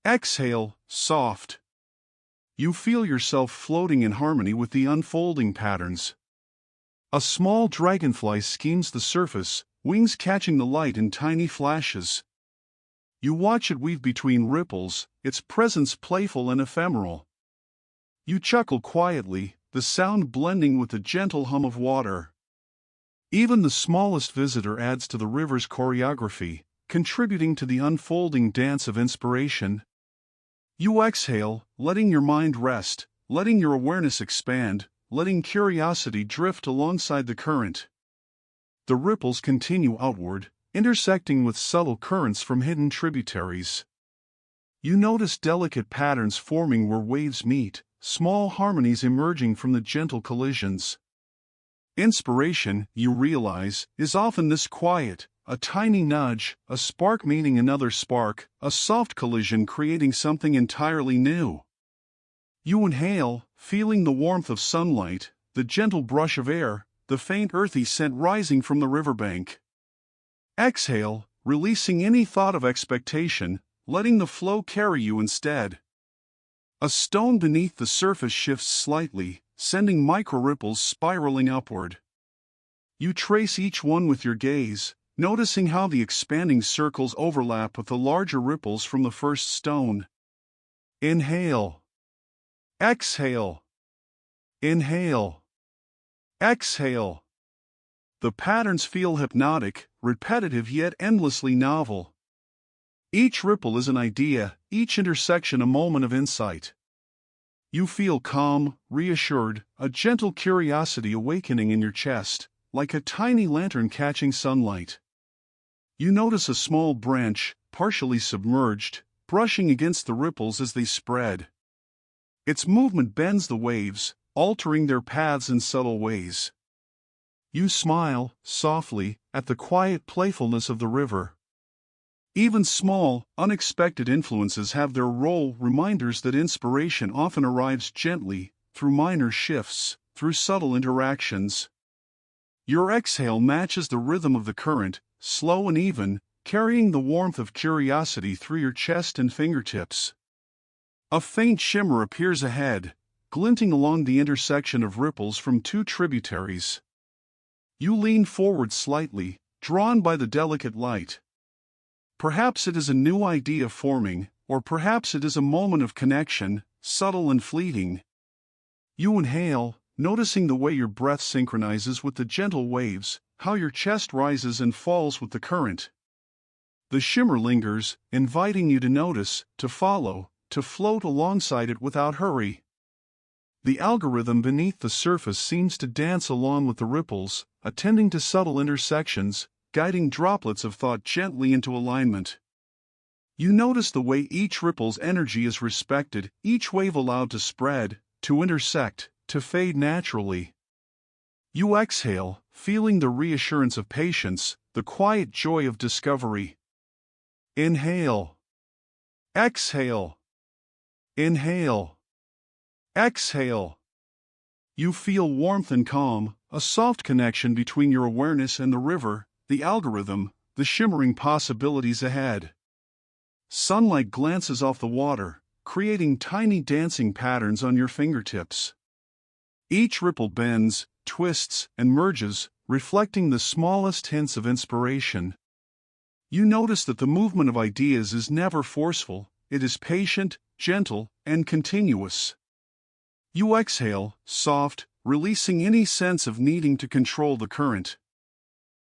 A: Exhale, soft. You feel yourself floating in harmony with the unfolding patterns. A small dragonfly skims the surface, wings catching the light in tiny flashes. You watch it weave between ripples, its presence playful and ephemeral. You chuckle quietly, the sound blending with the gentle hum of water. Even the smallest visitor adds to the river's choreography, contributing to the unfolding dance of inspiration. You exhale, letting your mind rest, letting your awareness expand, letting curiosity drift alongside the current. The ripples continue outward, intersecting with subtle currents from hidden tributaries. You notice delicate patterns forming where waves meet, small harmonies emerging from the gentle collisions. Inspiration, you realize, is often this quiet, a tiny nudge, a spark meeting another spark, a soft collision creating something entirely new. You inhale, feeling the warmth of sunlight, the gentle brush of air, the faint earthy scent rising from the riverbank. Exhale, releasing any thought of expectation, letting the flow carry you instead. A stone beneath the surface shifts slightly, sending micro-ripples spiraling upward. You trace each one with your gaze, noticing how the expanding circles overlap with the larger ripples from the first stone. Inhale. Exhale. Inhale. Exhale. The patterns feel hypnotic, repetitive yet endlessly novel. Each ripple is an idea, each intersection a moment of insight. You feel calm, reassured, a gentle curiosity awakening in your chest, like a tiny lantern catching sunlight. You notice a small branch, partially submerged, brushing against the ripples as they spread. Its movement bends the waves, altering their paths in subtle ways. You smile, softly, at the quiet playfulness of the river. Even small, unexpected influences have their role, reminders that inspiration often arrives gently, through minor shifts, through subtle interactions. Your exhale matches the rhythm of the current, slow and even, carrying the warmth of curiosity through your chest and fingertips. A faint shimmer appears ahead, glinting along the intersection of ripples from two tributaries. You lean forward slightly, drawn by the delicate light. Perhaps it is a new idea forming, or perhaps it is a moment of connection, subtle and fleeting. You inhale, noticing the way your breath synchronizes with the gentle waves, how your chest rises and falls with the current. The shimmer lingers, inviting you to notice, to follow, to float alongside it without hurry. The algorithm beneath the surface seems to dance along with the ripples, attending to subtle intersections, guiding droplets of thought gently into alignment. You notice the way each ripple's energy is respected, each wave allowed to spread, to intersect, to fade naturally. You exhale, feeling the reassurance of patience, the quiet joy of discovery. Inhale. Exhale. Inhale. Exhale. You feel warmth and calm, a soft connection between your awareness and the river, the algorithm, the shimmering possibilities ahead. Sunlight glances off the water, creating tiny dancing patterns on your fingertips. Each ripple bends, twists, and merges, reflecting the smallest hints of inspiration. You notice that the movement of ideas is never forceful, it is patient, gentle, and continuous. You exhale, soft, releasing any sense of needing to control the current.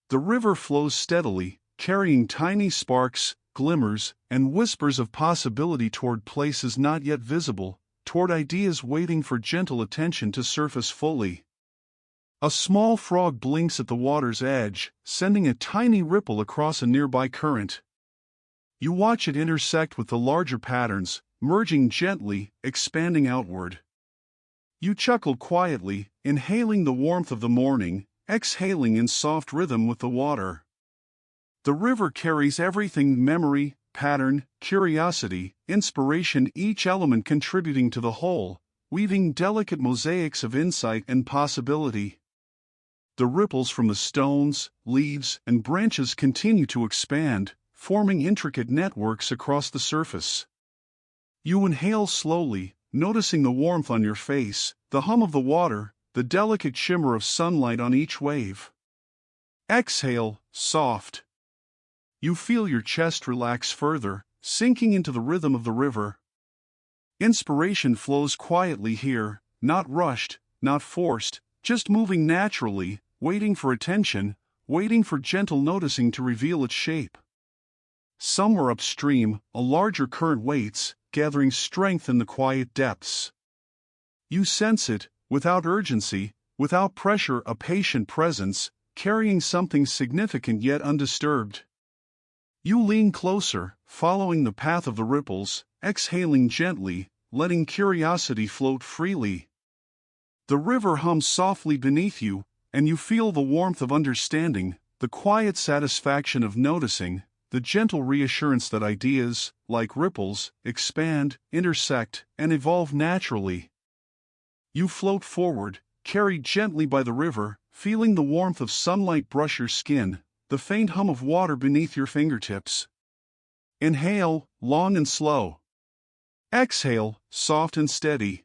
A: The river flows steadily, carrying tiny sparks, glimmers, and whispers of possibility toward places not yet visible, toward ideas waiting for gentle attention to surface fully. A small frog blinks at the water's edge, sending a tiny ripple across a nearby current. You watch it intersect with the larger patterns, merging gently, expanding outward. You chuckle quietly, inhaling the warmth of the morning, exhaling in soft rhythm with the water. The river carries everything: memory, pattern, curiosity, inspiration, each element contributing to the whole, weaving delicate mosaics of insight and possibility. The ripples from the stones, leaves, and branches continue to expand, forming intricate networks across the surface. You inhale slowly, noticing the warmth on your face, the hum of the water, the delicate shimmer of sunlight on each wave. Exhale, soft. You feel your chest relax further, sinking into the rhythm of the river. Inspiration flows quietly here, not rushed, not forced, just moving naturally, waiting for attention, waiting for gentle noticing to reveal its shape. Somewhere upstream, a larger current waits, gathering strength in the quiet depths. You sense it, without urgency, without pressure, a patient presence, carrying something significant yet undisturbed. You lean closer, following the path of the ripples, exhaling gently, letting curiosity float freely. The river hums softly beneath you, and you feel the warmth of understanding, the quiet satisfaction of noticing, the gentle reassurance that ideas, like ripples, expand, intersect, and evolve naturally. You float forward, carried gently by the river, feeling the warmth of sunlight brush your skin, the faint hum of water beneath your fingertips. Inhale, long and slow. Exhale, soft and steady.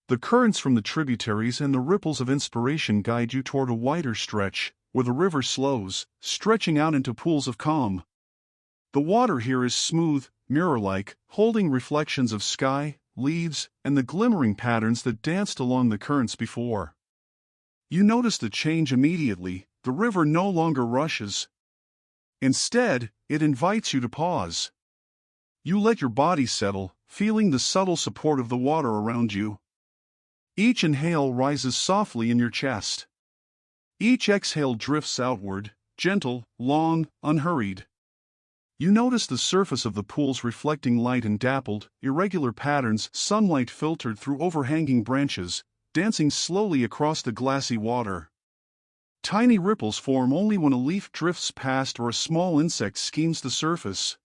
A: The currents from the tributaries and the ripples of inspiration guide you toward a wider stretch, where the river slows, stretching out into pools of calm. The water here is smooth, mirror-like, holding reflections of sky, leaves, and the glimmering patterns that danced along the currents before. You notice the change immediately. The river no longer rushes. Instead, it invites you to pause. You let your body settle, feeling the subtle support of the water around you. Each inhale rises softly in your chest. Each exhale drifts outward, gentle, long, unhurried. You notice the surface of the pools reflecting light in dappled, irregular patterns, sunlight filtered through overhanging branches, dancing slowly across the glassy water. Tiny ripples form only when a leaf drifts past or a small insect skims the surface.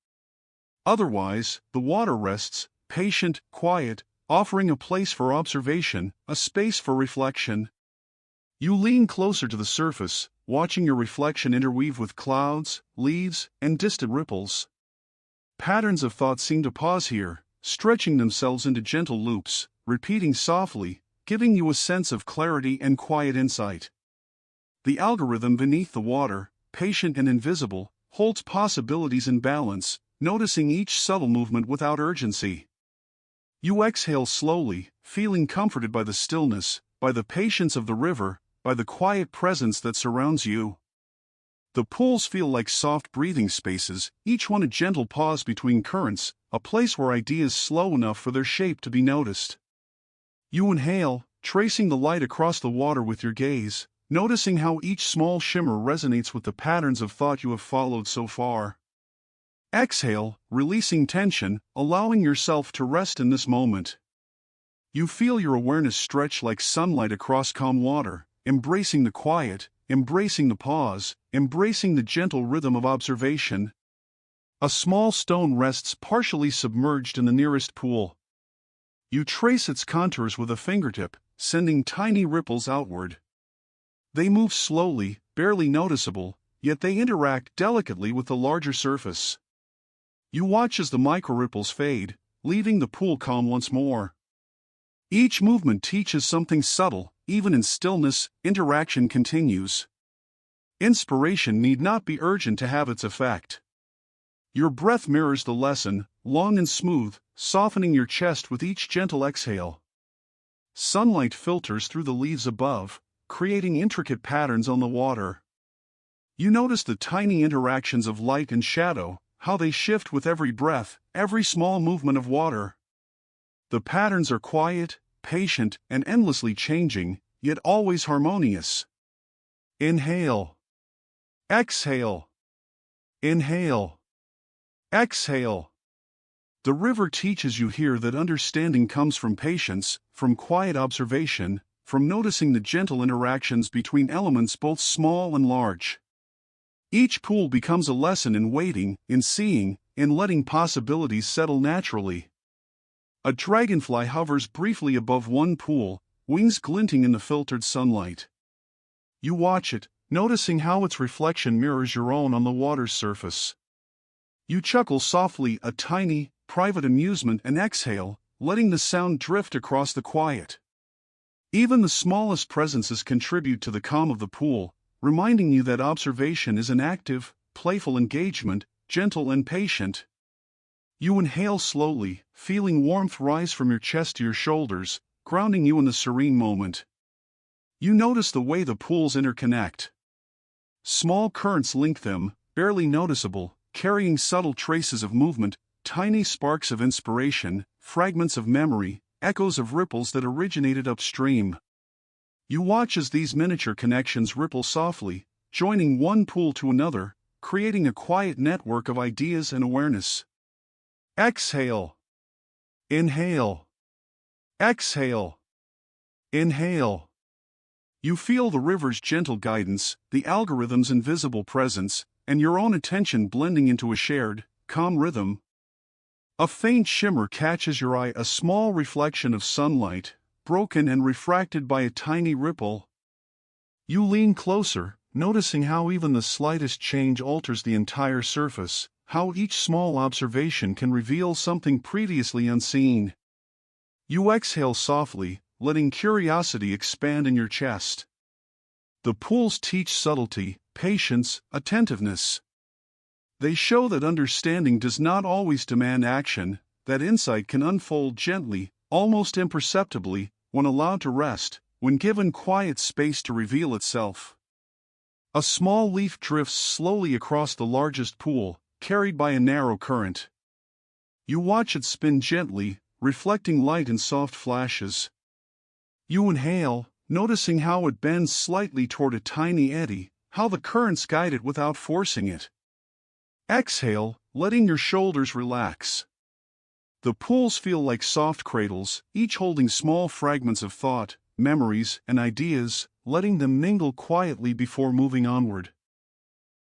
A: Otherwise, the water rests, patient, quiet, offering a place for observation, a space for reflection. You lean closer to the surface, watching your reflection interweave with clouds, leaves, and distant ripples. Patterns of thought seem to pause here, stretching themselves into gentle loops, repeating softly, giving you a sense of clarity and quiet insight. The algorithm beneath the water, patient and invisible, holds possibilities in balance, noticing each subtle movement without urgency. You exhale slowly, feeling comforted by the stillness, by the patience of the river, by the quiet presence that surrounds you. The pools feel like soft breathing spaces, each one a gentle pause between currents, a place where ideas slow enough for their shape to be noticed. You inhale, tracing the light across the water with your gaze, noticing how each small shimmer resonates with the patterns of thought you have followed so far. Exhale, releasing tension, allowing yourself to rest in this moment. You feel your awareness stretch like sunlight across calm water, embracing the quiet, embracing the pause, embracing the gentle rhythm of observation. A small stone rests partially submerged in the nearest pool. You trace its contours with a fingertip, sending tiny ripples outward. They move slowly, barely noticeable, yet they interact delicately with the larger surface. You watch as the micro-ripples fade, leaving the pool calm once more. Each movement teaches something subtle, even in stillness, interaction continues. Inspiration need not be urgent to have its effect. Your breath mirrors the lesson, long and smooth, softening your chest with each gentle exhale. Sunlight filters through the leaves above, creating intricate patterns on the water. You notice the tiny interactions of light and shadow, how they shift with every breath, every small movement of water. The patterns are quiet, patient, and endlessly changing, yet always harmonious. Inhale. Exhale. Inhale. Exhale. The river teaches you here that understanding comes from patience, from quiet observation, from noticing the gentle interactions between elements both small and large. Each pool becomes a lesson in waiting, in seeing, in letting possibilities settle naturally. A dragonfly hovers briefly above one pool, wings glinting in the filtered sunlight. You watch it, noticing how its reflection mirrors your own on the water's surface. You chuckle softly, a tiny, private amusement, and exhale, letting the sound drift across the quiet. Even the smallest presences contribute to the calm of the pool, reminding you that observation is an active, playful engagement, gentle and patient. You inhale slowly, feeling warmth rise from your chest to your shoulders, grounding you in the serene moment. You notice the way the pools interconnect. Small currents link them, barely noticeable, carrying subtle traces of movement, tiny sparks of inspiration, fragments of memory, echoes of ripples that originated upstream. You watch as these miniature connections ripple softly, joining one pool to another, creating a quiet network of ideas and awareness. Exhale. Inhale. Exhale. Inhale. You feel the river's gentle guidance, the algorithm's invisible presence, and your own attention blending into a shared, calm rhythm. A faint shimmer catches your eye, a small reflection of sunlight, broken and refracted by a tiny ripple. You lean closer, noticing how even the slightest change alters the entire surface, how each small observation can reveal something previously unseen. You exhale softly, letting curiosity expand in your chest. The pools teach subtlety, patience, attentiveness. They show that understanding does not always demand action, that insight can unfold gently, almost imperceptibly, when allowed to rest, when given quiet space to reveal itself. A small leaf drifts slowly across the largest pool, carried by a narrow current. You watch it spin gently, reflecting light in soft flashes. You inhale, noticing how it bends slightly toward a tiny eddy, how the currents guide it without forcing it. Exhale, letting your shoulders relax. The pools feel like soft cradles, each holding small fragments of thought, memories, and ideas, letting them mingle quietly before moving onward.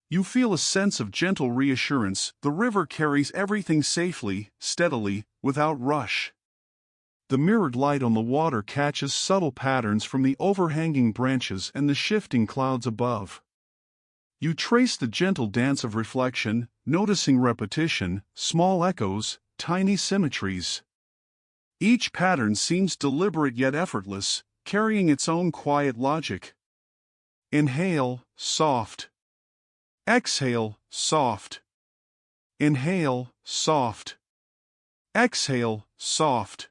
A: You feel a sense of gentle reassurance. The river carries everything safely, steadily, without rush. The mirrored light on the water catches subtle patterns from the overhanging branches and the shifting clouds above. You trace the gentle dance of reflection, noticing repetition, small echoes, tiny symmetries. Each pattern seems deliberate yet effortless, carrying its own quiet logic. Inhale, soft. Exhale, soft. Inhale, soft. Exhale, soft.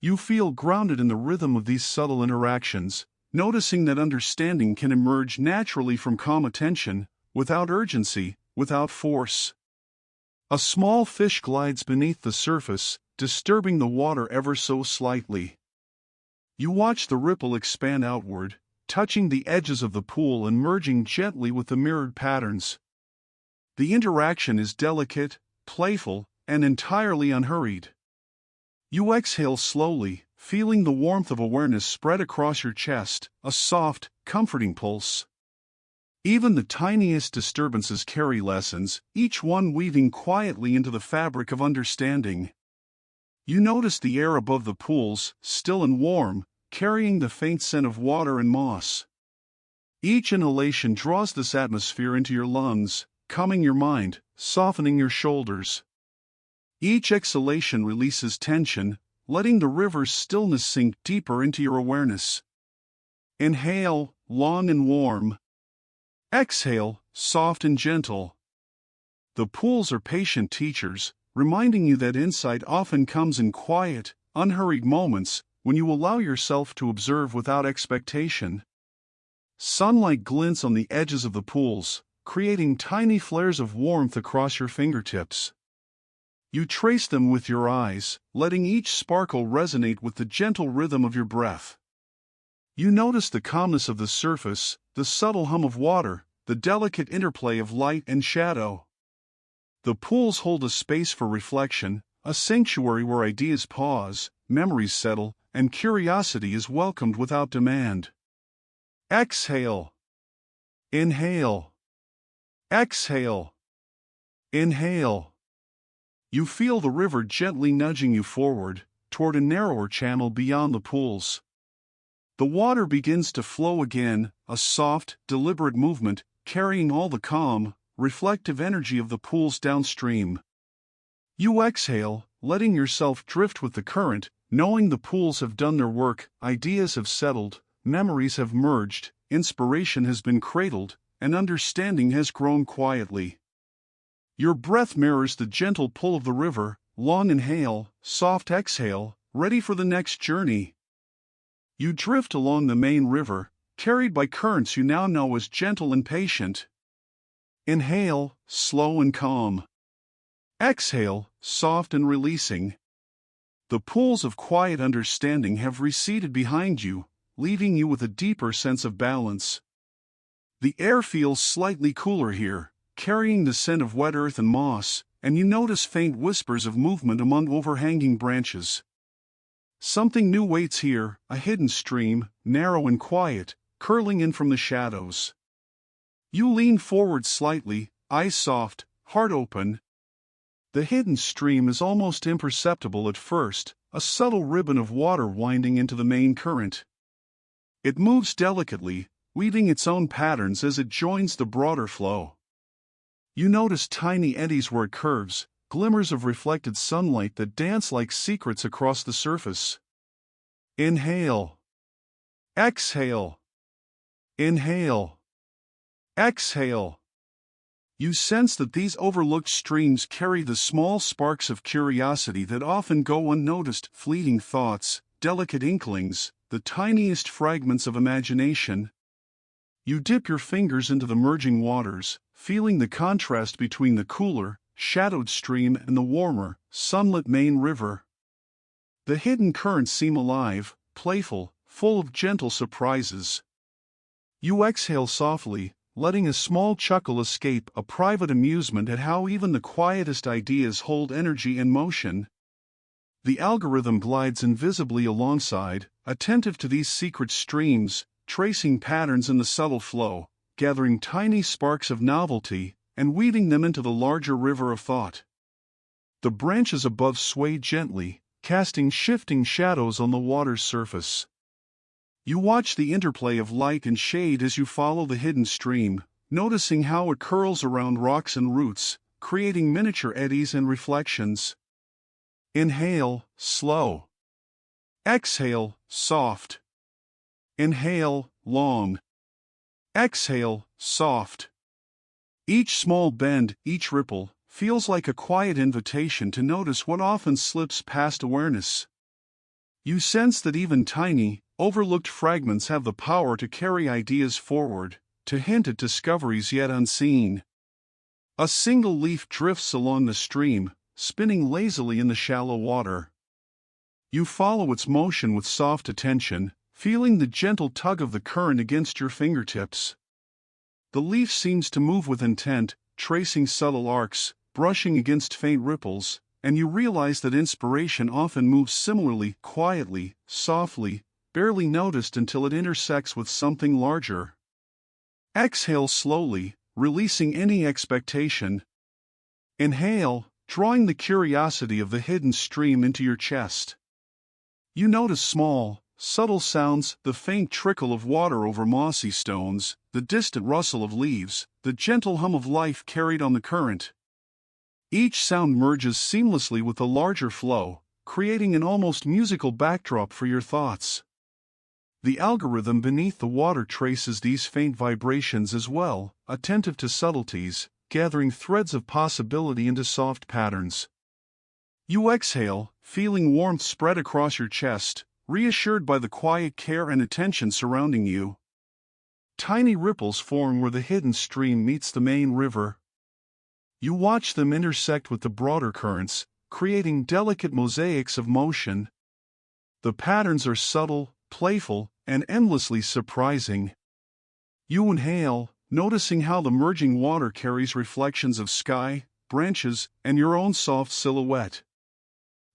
A: You feel grounded in the rhythm of these subtle interactions, noticing that understanding can emerge naturally from calm attention, without urgency, without force. A small fish glides beneath the surface, disturbing the water ever so slightly. You watch the ripple expand outward, touching the edges of the pool and merging gently with the mirrored patterns. The interaction is delicate, playful, and entirely unhurried. You exhale slowly, feeling the warmth of awareness spread across your chest, a soft, comforting pulse. Even the tiniest disturbances carry lessons, each one weaving quietly into the fabric of understanding. You notice the air above the pools, still and warm, carrying the faint scent of water and moss. Each inhalation draws this atmosphere into your lungs, calming your mind, softening your shoulders. Each exhalation releases tension, letting the river's stillness sink deeper into your awareness. Inhale, long and warm. Exhale, soft and gentle. The pools are patient teachers, reminding you that insight often comes in quiet, unhurried moments when you allow yourself to observe without expectation. Sunlight glints on the edges of the pools, creating tiny flares of warmth across your fingertips. You trace them with your eyes, letting each sparkle resonate with the gentle rhythm of your breath. You notice the calmness of the surface, the subtle hum of water, the delicate interplay of light and shadow. The pools hold a space for reflection, a sanctuary where ideas pause, memories settle, and curiosity is welcomed without demand. Exhale. Inhale. Exhale. Inhale. You feel the river gently nudging you forward, toward a narrower channel beyond the pools. The water begins to flow again, a soft, deliberate movement, carrying all the calm, reflective energy of the pools downstream. You exhale, letting yourself drift with the current, knowing the pools have done their work, ideas have settled, memories have merged, inspiration has been cradled, and understanding has grown quietly. Your breath mirrors the gentle pull of the river, long inhale, soft exhale, ready for the next journey. You drift along the main river, carried by currents you now know as gentle and patient. Inhale, slow and calm. Exhale, soft and releasing. The pools of quiet understanding have receded behind you, leaving you with a deeper sense of balance. The air feels slightly cooler here, carrying the scent of wet earth and moss, and you notice faint whispers of movement among overhanging branches. Something new waits here, a hidden stream, narrow and quiet, curling in from the shadows. You lean forward slightly, eyes soft, heart open. The hidden stream is almost imperceptible at first, a subtle ribbon of water winding into the main current. It moves delicately, weaving its own patterns as it joins the broader flow. You notice tiny eddies where it curves, glimmers of reflected sunlight that dance like secrets across the surface. Inhale. Exhale. Inhale. Exhale. You sense that these overlooked streams carry the small sparks of curiosity that often go unnoticed, fleeting thoughts, delicate inklings, the tiniest fragments of imagination. You dip your fingers into the merging waters, feeling the contrast between the cooler, shadowed stream and the warmer, sunlit main river. The hidden currents seem alive, playful, full of gentle surprises. You exhale softly, letting a small chuckle escape, a private amusement at how even the quietest ideas hold energy and motion. The algorithm glides invisibly alongside, attentive to these secret streams, tracing patterns in the subtle flow, gathering tiny sparks of novelty, and weaving them into the larger river of thought. The branches above sway gently, casting shifting shadows on the water's surface. You watch the interplay of light and shade as you follow the hidden stream, noticing how it curls around rocks and roots, creating miniature eddies and reflections. Inhale, slow. Exhale, soft. Inhale, long. Exhale, soft. Each small bend, each ripple, feels like a quiet invitation to notice what often slips past awareness. You sense that even tiny, overlooked fragments have the power to carry ideas forward, to hint at discoveries yet unseen. A single leaf drifts along the stream, spinning lazily in the shallow water. You follow its motion with soft attention, feeling the gentle tug of the current against your fingertips. The leaf seems to move with intent, tracing subtle arcs, brushing against faint ripples, and you realize that inspiration often moves similarly, quietly, softly, barely noticed until it intersects with something larger. Exhale slowly, releasing any expectation. Inhale, drawing the curiosity of the hidden stream into your chest. You notice small, subtle sounds, the faint trickle of water over mossy stones, the distant rustle of leaves, the gentle hum of life carried on the current. Each sound merges seamlessly with the larger flow, creating an almost musical backdrop for your thoughts. The algorithm beneath the water traces these faint vibrations as well, attentive to subtleties, gathering threads of possibility into soft patterns. You exhale, feeling warmth spread across your chest, reassured by the quiet care and attention surrounding you. tiny ripples form where the hidden stream meets the main river. You watch them intersect with the broader currents, creating delicate mosaics of motion. The patterns are subtle, playful, and endlessly surprising. You inhale, noticing how the merging water carries reflections of sky, branches, and your own soft silhouette.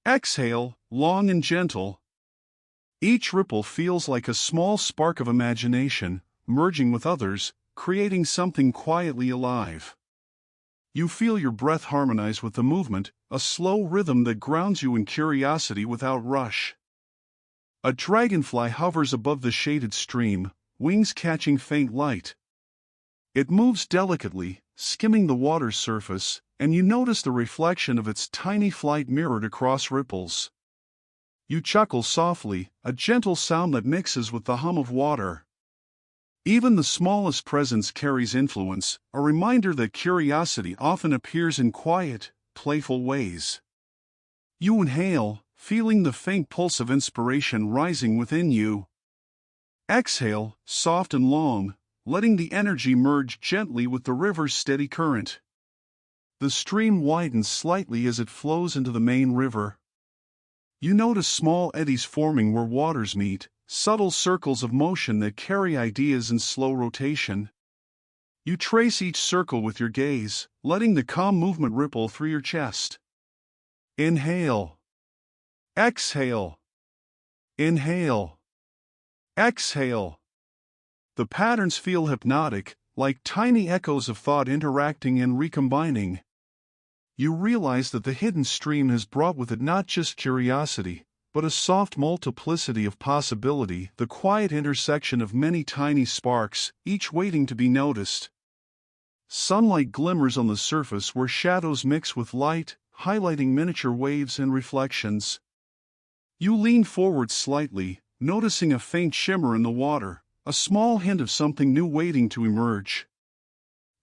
A: Exhale, long and gentle. Each ripple feels like a small spark of imagination, merging with others, creating something quietly alive. You feel your breath harmonize with the movement, a slow rhythm that grounds you in curiosity without rush. A dragonfly hovers above the shaded stream, wings catching faint light. It moves delicately, skimming the water's surface, and you notice the reflection of its tiny flight mirrored across ripples. You chuckle softly, a gentle sound that mixes with the hum of water. Even the smallest presence carries influence, a reminder that curiosity often appears in quiet, playful ways. You inhale, feeling the faint pulse of inspiration rising within you. Exhale, soft and long, letting the energy merge gently with the river's steady current. The stream widens slightly as it flows into the main river. You notice small eddies forming where waters meet, subtle circles of motion that carry ideas in slow rotation. You trace each circle with your gaze, letting the calm movement ripple through your chest. Inhale. Exhale. Inhale. Exhale. The patterns feel hypnotic, like tiny echoes of thought interacting and recombining. You realize that the hidden stream has brought with it not just curiosity, but a soft multiplicity of possibility, the quiet intersection of many tiny sparks, each waiting to be noticed. Sunlight glimmers on the surface where shadows mix with light, highlighting miniature waves and reflections. You lean forward slightly, noticing a faint shimmer in the water, a small hint of something new waiting to emerge.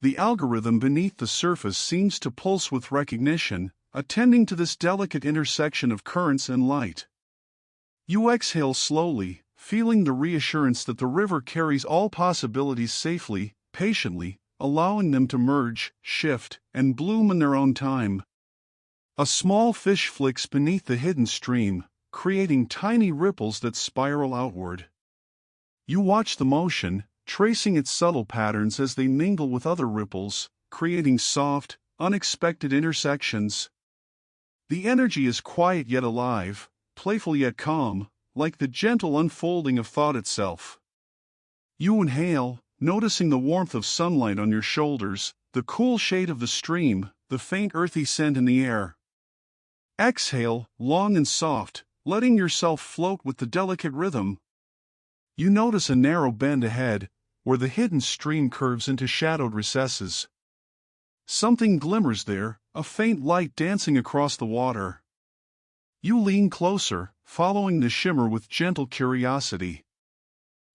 A: The algorithm beneath the surface seems to pulse with recognition, attending to this delicate intersection of currents and light. You exhale slowly, feeling the reassurance that the river carries all possibilities safely, patiently, allowing them to merge, shift, and bloom in their own time. A small fish flicks beneath the hidden stream, creating tiny ripples that spiral outward. You watch the motion, tracing its subtle patterns as they mingle with other ripples, creating soft, unexpected intersections. The energy is quiet yet alive, playful yet calm, like the gentle unfolding of thought itself. You inhale, noticing the warmth of sunlight on your shoulders, the cool shade of the stream, the faint earthy scent in the air. Exhale, long and soft, letting yourself float with the delicate rhythm. You notice a narrow bend ahead, where the hidden stream curves into shadowed recesses. Something glimmers there, a faint light dancing across the water. You lean closer, following the shimmer with gentle curiosity.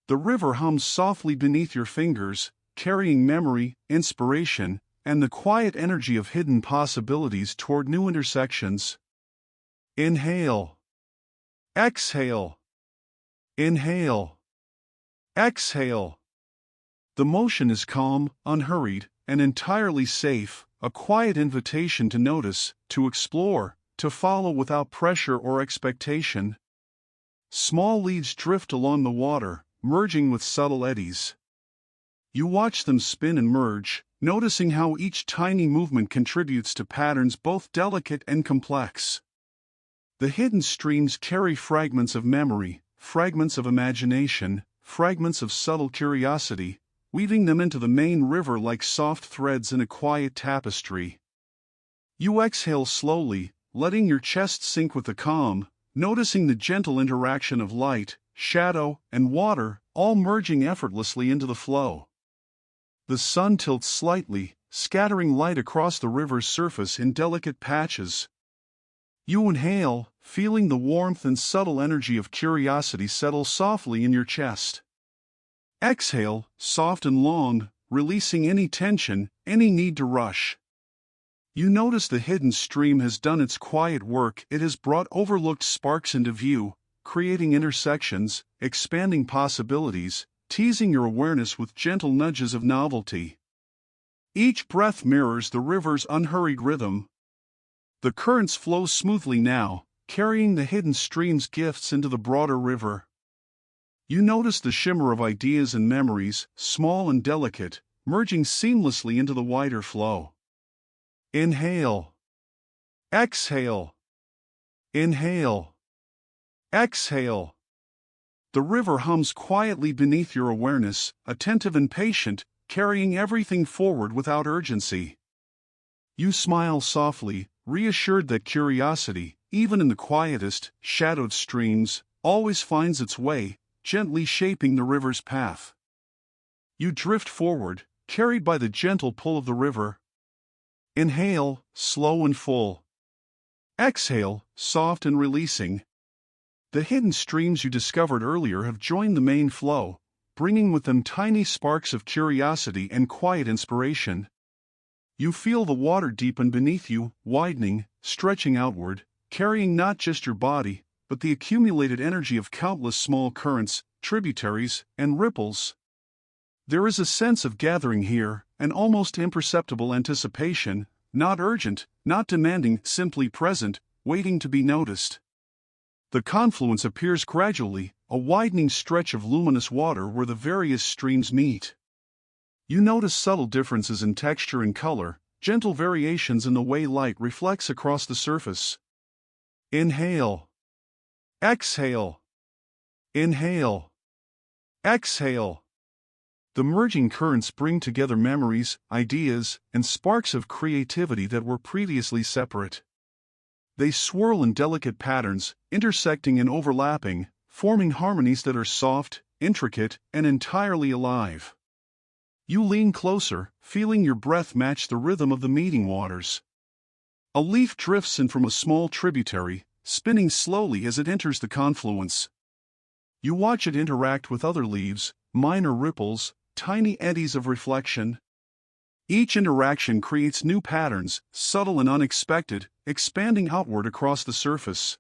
A: The river hums softly beneath your fingers, carrying memory, inspiration, and the quiet energy of hidden possibilities toward new intersections. Inhale. Exhale. Inhale. Exhale. The motion is calm, unhurried, and entirely safe, a quiet invitation to notice, to explore, to follow without pressure or expectation. Small leaves drift along the water, merging with subtle eddies. You watch them spin and merge, noticing how each tiny movement contributes to patterns both delicate and complex. The hidden streams carry fragments of memory, fragments of imagination, fragments of subtle curiosity, weaving them into the main river like soft threads in a quiet tapestry. You exhale slowly, letting your chest sink with the calm, noticing the gentle interaction of light, shadow, and water, all merging effortlessly into the flow. The sun tilts slightly, scattering light across the river's surface in delicate patches. You inhale, feeling the warmth and subtle energy of curiosity settle softly in your chest. Exhale, soft and long, releasing any tension, any need to rush. You notice the hidden stream has done its quiet work. It has brought overlooked sparks into view, creating intersections, expanding possibilities, teasing your awareness with gentle nudges of novelty. Each breath mirrors the river's unhurried rhythm. The currents flow smoothly now, carrying the hidden stream's gifts into the broader river. You notice the shimmer of ideas and memories, small and delicate, merging seamlessly into the wider flow. Inhale. Exhale. Inhale. Exhale. The river hums quietly beneath your awareness, attentive and patient, carrying everything forward without urgency. You smile softly, reassured that curiosity, even in the quietest, shadowed streams, always finds its way, gently shaping the river's path. You drift forward, carried by the gentle pull of the river. Inhale, slow and full. Exhale, soft and releasing. The hidden streams you discovered earlier have joined the main flow, bringing with them tiny sparks of curiosity and quiet inspiration. You feel the water deepen beneath you, widening, stretching outward, carrying not just your body, but the accumulated energy of countless small currents, tributaries, and ripples. There is a sense of gathering here, an almost imperceptible anticipation, not urgent, not demanding, simply present, waiting to be noticed. The confluence appears gradually, a widening stretch of luminous water where the various streams meet. You notice subtle differences in texture and color, gentle variations in the way light reflects across the surface. Inhale. Exhale. Inhale. Exhale. The merging currents bring together memories, ideas, and sparks of creativity that were previously separate. They swirl in delicate patterns, intersecting and overlapping, forming harmonies that are soft, intricate, and entirely alive. You lean closer, feeling your breath match the rhythm of the meeting waters. A leaf drifts in from a small tributary, spinning slowly as it enters the confluence. You watch it interact with other leaves, minor ripples, tiny eddies of reflection. Each interaction creates new patterns, subtle and unexpected, expanding outward across the surface.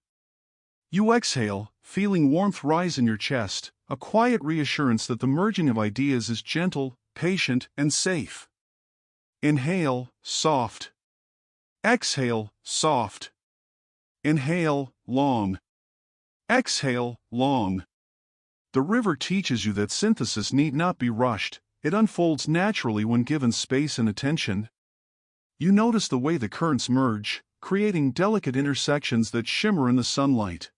A: You exhale, feeling warmth rise in your chest, a quiet reassurance that the merging of ideas is gentle, patient, and safe. Inhale, soft. Exhale, soft. Inhale, long. Exhale, long. The river teaches you that synthesis need not be rushed. It unfolds naturally when given space and attention. You notice the way the currents merge, creating delicate intersections that shimmer in the sunlight.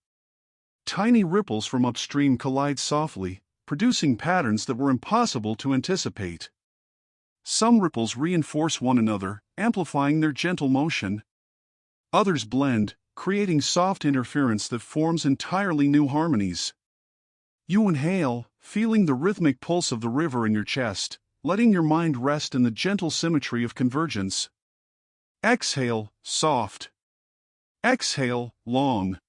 A: Tiny ripples from upstream collide softly, producing patterns that were impossible to anticipate. Some ripples reinforce one another, amplifying their gentle motion. Others blend, creating soft interference that forms entirely new harmonies. You inhale, feeling the rhythmic pulse of the river in your chest, letting your mind rest in the gentle symmetry of convergence. Exhale, soft. Exhale, long.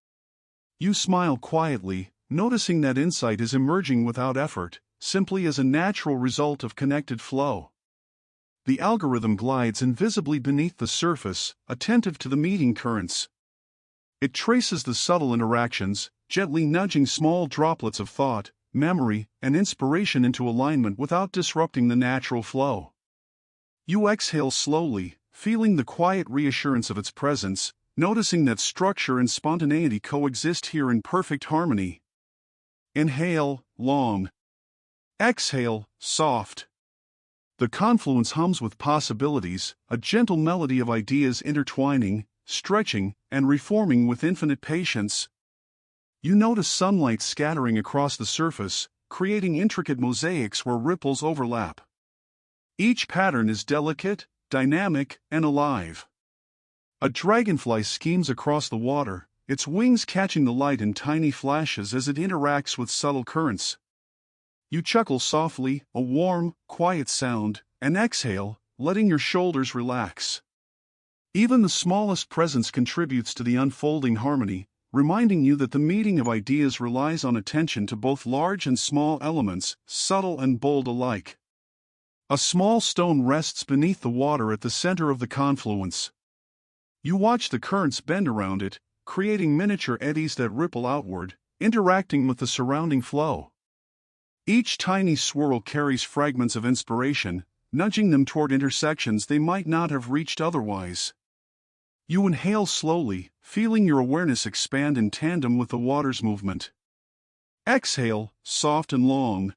A: You smile quietly, noticing that insight is emerging without effort, simply as a natural result of connected flow. The algorithm glides invisibly beneath the surface, attentive to the meeting currents. It traces the subtle interactions, gently nudging small droplets of thought, memory, and inspiration into alignment without disrupting the natural flow. You exhale slowly, feeling the quiet reassurance of its presence, noticing that structure and spontaneity coexist here in perfect harmony. Inhale, long. Exhale, soft. The confluence hums with possibilities, a gentle melody of ideas intertwining, stretching, and reforming with infinite patience. You notice sunlight scattering across the surface, creating intricate mosaics where ripples overlap. Each pattern is delicate, dynamic, and alive. A dragonfly schemes across the water, its wings catching the light in tiny flashes as it interacts with subtle currents. You chuckle softly, a warm, quiet sound, and exhale, letting your shoulders relax. Even the smallest presence contributes to the unfolding harmony, reminding you that the meeting of ideas relies on attention to both large and small elements, subtle and bold alike. A small stone rests beneath the water at the center of the confluence. You watch the currents bend around it, creating miniature eddies that ripple outward, interacting with the surrounding flow. Each tiny swirl carries fragments of inspiration, nudging them toward intersections they might not have reached otherwise. You inhale slowly, feeling your awareness expand in tandem with the water's movement. Exhale, soft and long.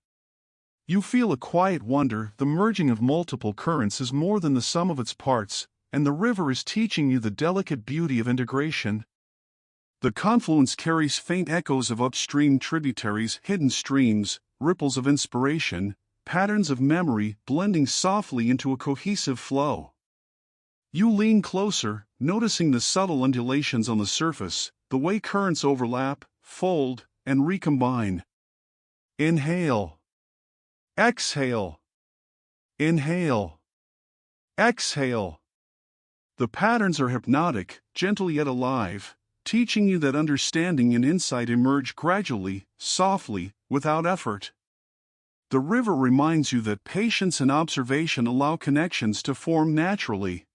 A: You feel a quiet wonder. The merging of multiple currents is more than the sum of its parts, and the river is teaching you the delicate beauty of integration. The confluence carries faint echoes of upstream tributaries, hidden streams, ripples of inspiration, patterns of memory blending softly into a cohesive flow. You lean closer, noticing the subtle undulations on the surface, the way currents overlap, fold, and recombine. Inhale. Exhale. Inhale. Exhale. The patterns are hypnotic, gentle yet alive, teaching you that understanding and insight emerge gradually, softly, without effort. The river reminds you that patience and observation allow connections to form naturally.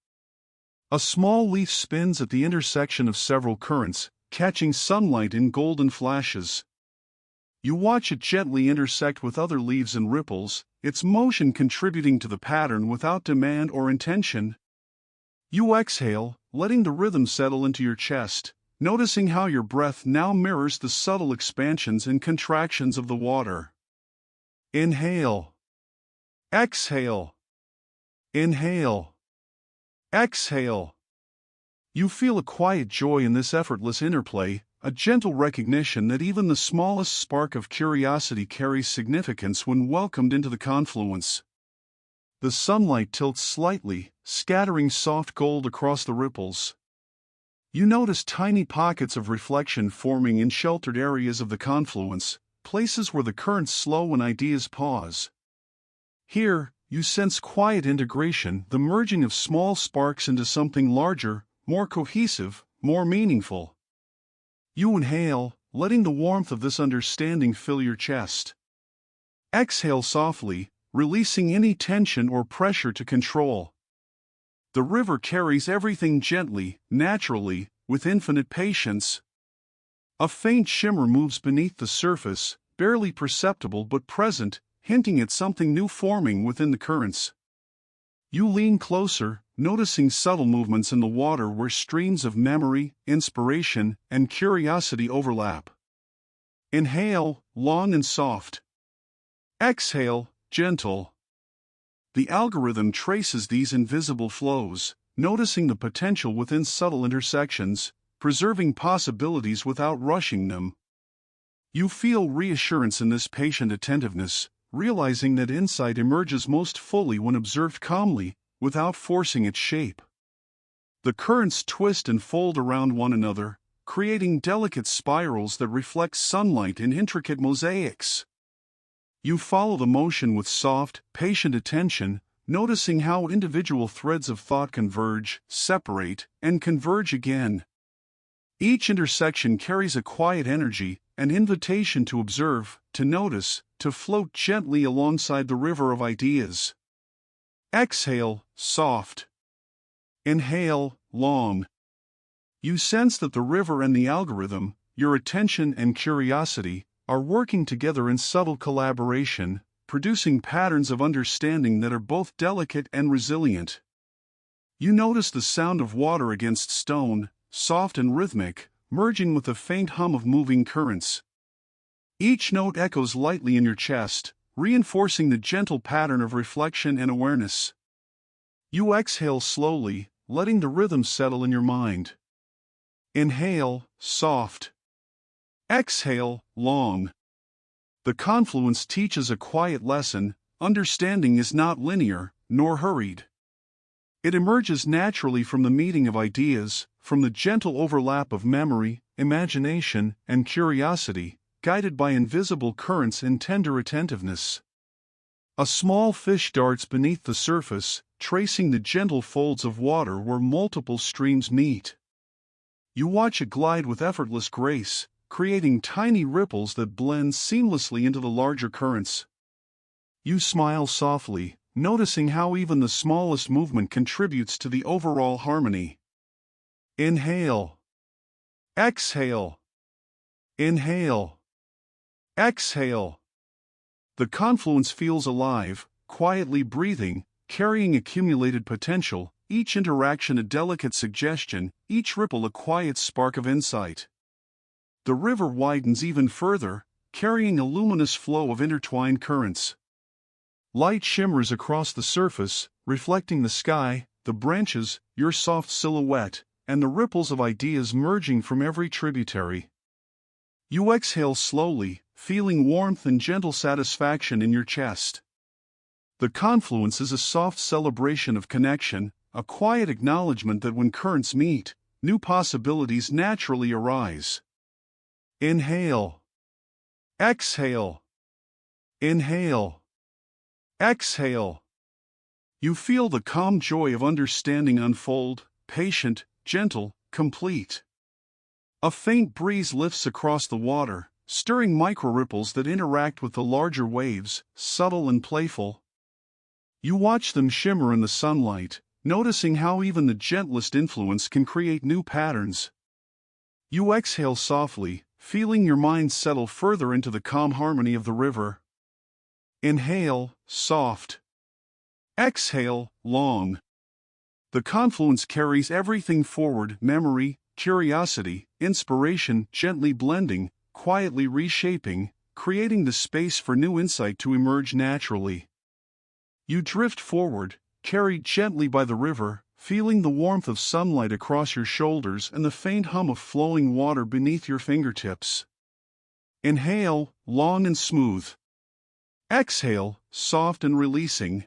A: A small leaf spins at the intersection of several currents, catching sunlight in golden flashes. You watch it gently intersect with other leaves and ripples, its motion contributing to the pattern without demand or intention. You exhale, letting the rhythm settle into your chest, noticing how your breath now mirrors the subtle expansions and contractions of the water. Inhale. Exhale. Inhale. Exhale. You feel a quiet joy in this effortless interplay, a gentle recognition that even the smallest spark of curiosity carries significance when welcomed into the confluence. The sunlight tilts slightly, scattering soft gold across the ripples. You notice tiny pockets of reflection forming in sheltered areas of the confluence, places where the currents slow and ideas pause. Here, you sense quiet integration, the merging of small sparks into something larger, more cohesive, more meaningful. You inhale, letting the warmth of this understanding fill your chest. Exhale softly, releasing any tension or pressure to control. The river carries everything gently, naturally, with infinite patience. A faint shimmer moves beneath the surface, barely perceptible but present, hinting at something new forming within the currents. You lean closer, noticing subtle movements in the water where streams of memory, inspiration, and curiosity overlap. Inhale, long and soft. Exhale, gentle. The algorithm traces these invisible flows, noticing the potential within subtle intersections, preserving possibilities without rushing them. You feel reassurance in this patient attentiveness, realizing that insight emerges most fully when observed calmly, without forcing its shape. The currents twist and fold around one another, creating delicate spirals that reflect sunlight in intricate mosaics. You follow the motion with soft, patient attention, noticing how individual threads of thought converge, separate, and converge again. Each intersection carries a quiet energy, an invitation to observe, to notice, to float gently alongside the river of ideas. Exhale, soft. Inhale, long. You sense that the river and the algorithm, your attention and curiosity, are working together in subtle collaboration, producing patterns of understanding that are both delicate and resilient. You notice the sound of water against stone, soft and rhythmic, merging with the faint hum of moving currents. Each note echoes lightly in your chest, reinforcing the gentle pattern of reflection and awareness. You exhale slowly, letting the rhythm settle in your mind. Inhale, soft. Exhale, long. The confluence teaches a quiet lesson: understanding is not linear, nor hurried. It emerges naturally from the meeting of ideas, from the gentle overlap of memory, imagination, and curiosity, guided by invisible currents in tender attentiveness. A small fish darts beneath the surface, tracing the gentle folds of water where multiple streams meet. You watch it glide with effortless grace, creating tiny ripples that blend seamlessly into the larger currents. You smile softly, noticing how even the smallest movement contributes to the overall harmony. Inhale. Exhale. Inhale. Exhale. The confluence feels alive, quietly breathing, carrying accumulated potential, each interaction a delicate suggestion, each ripple a quiet spark of insight. The river widens even further, carrying a luminous flow of intertwined currents. Light shimmers across the surface, reflecting the sky, the branches, your soft silhouette, and the ripples of ideas merging from every tributary. You exhale slowly, feeling warmth and gentle satisfaction in your chest. The confluence is a soft celebration of connection, a quiet acknowledgement that when currents meet, new possibilities naturally arise. Inhale. Exhale. Inhale. Exhale. You feel the calm joy of understanding unfold, patient, gentle, complete. A faint breeze lifts across the water, stirring micro-ripples that interact with the larger waves, subtle and playful. You watch them shimmer in the sunlight, noticing how even the gentlest influence can create new patterns. You exhale softly, feeling your mind settle further into the calm harmony of the river. Inhale, soft. Exhale, long. The confluence carries everything forward: memory, curiosity, inspiration, gently blending, quietly reshaping, creating the space for new insight to emerge naturally. You drift forward, carried gently by the river, feeling the warmth of sunlight across your shoulders and the faint hum of flowing water beneath your fingertips. Inhale, long and smooth. Exhale, soft and releasing.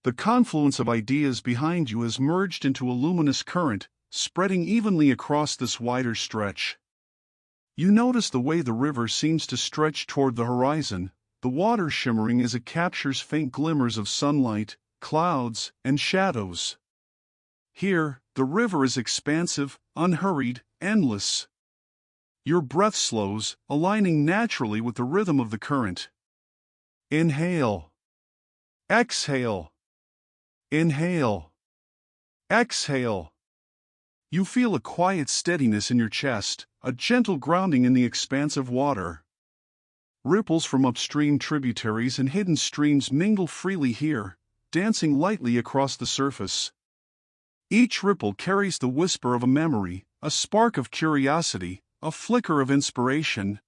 A: The confluence of ideas behind you has merged into a luminous current, spreading evenly across this wider stretch. You notice the way the river seems to stretch toward the horizon, the water shimmering as it captures faint glimmers of sunlight, clouds, and shadows. Here, the river is expansive, unhurried, endless. Your breath slows, aligning naturally with the rhythm of the current. Inhale. Exhale. Inhale. Exhale. You feel a quiet steadiness in your chest, a gentle grounding in the expansive water. Ripples from upstream tributaries and hidden streams mingle freely here, dancing lightly across the surface. Each ripple carries the whisper of a memory, a spark of curiosity, a flicker of inspiration.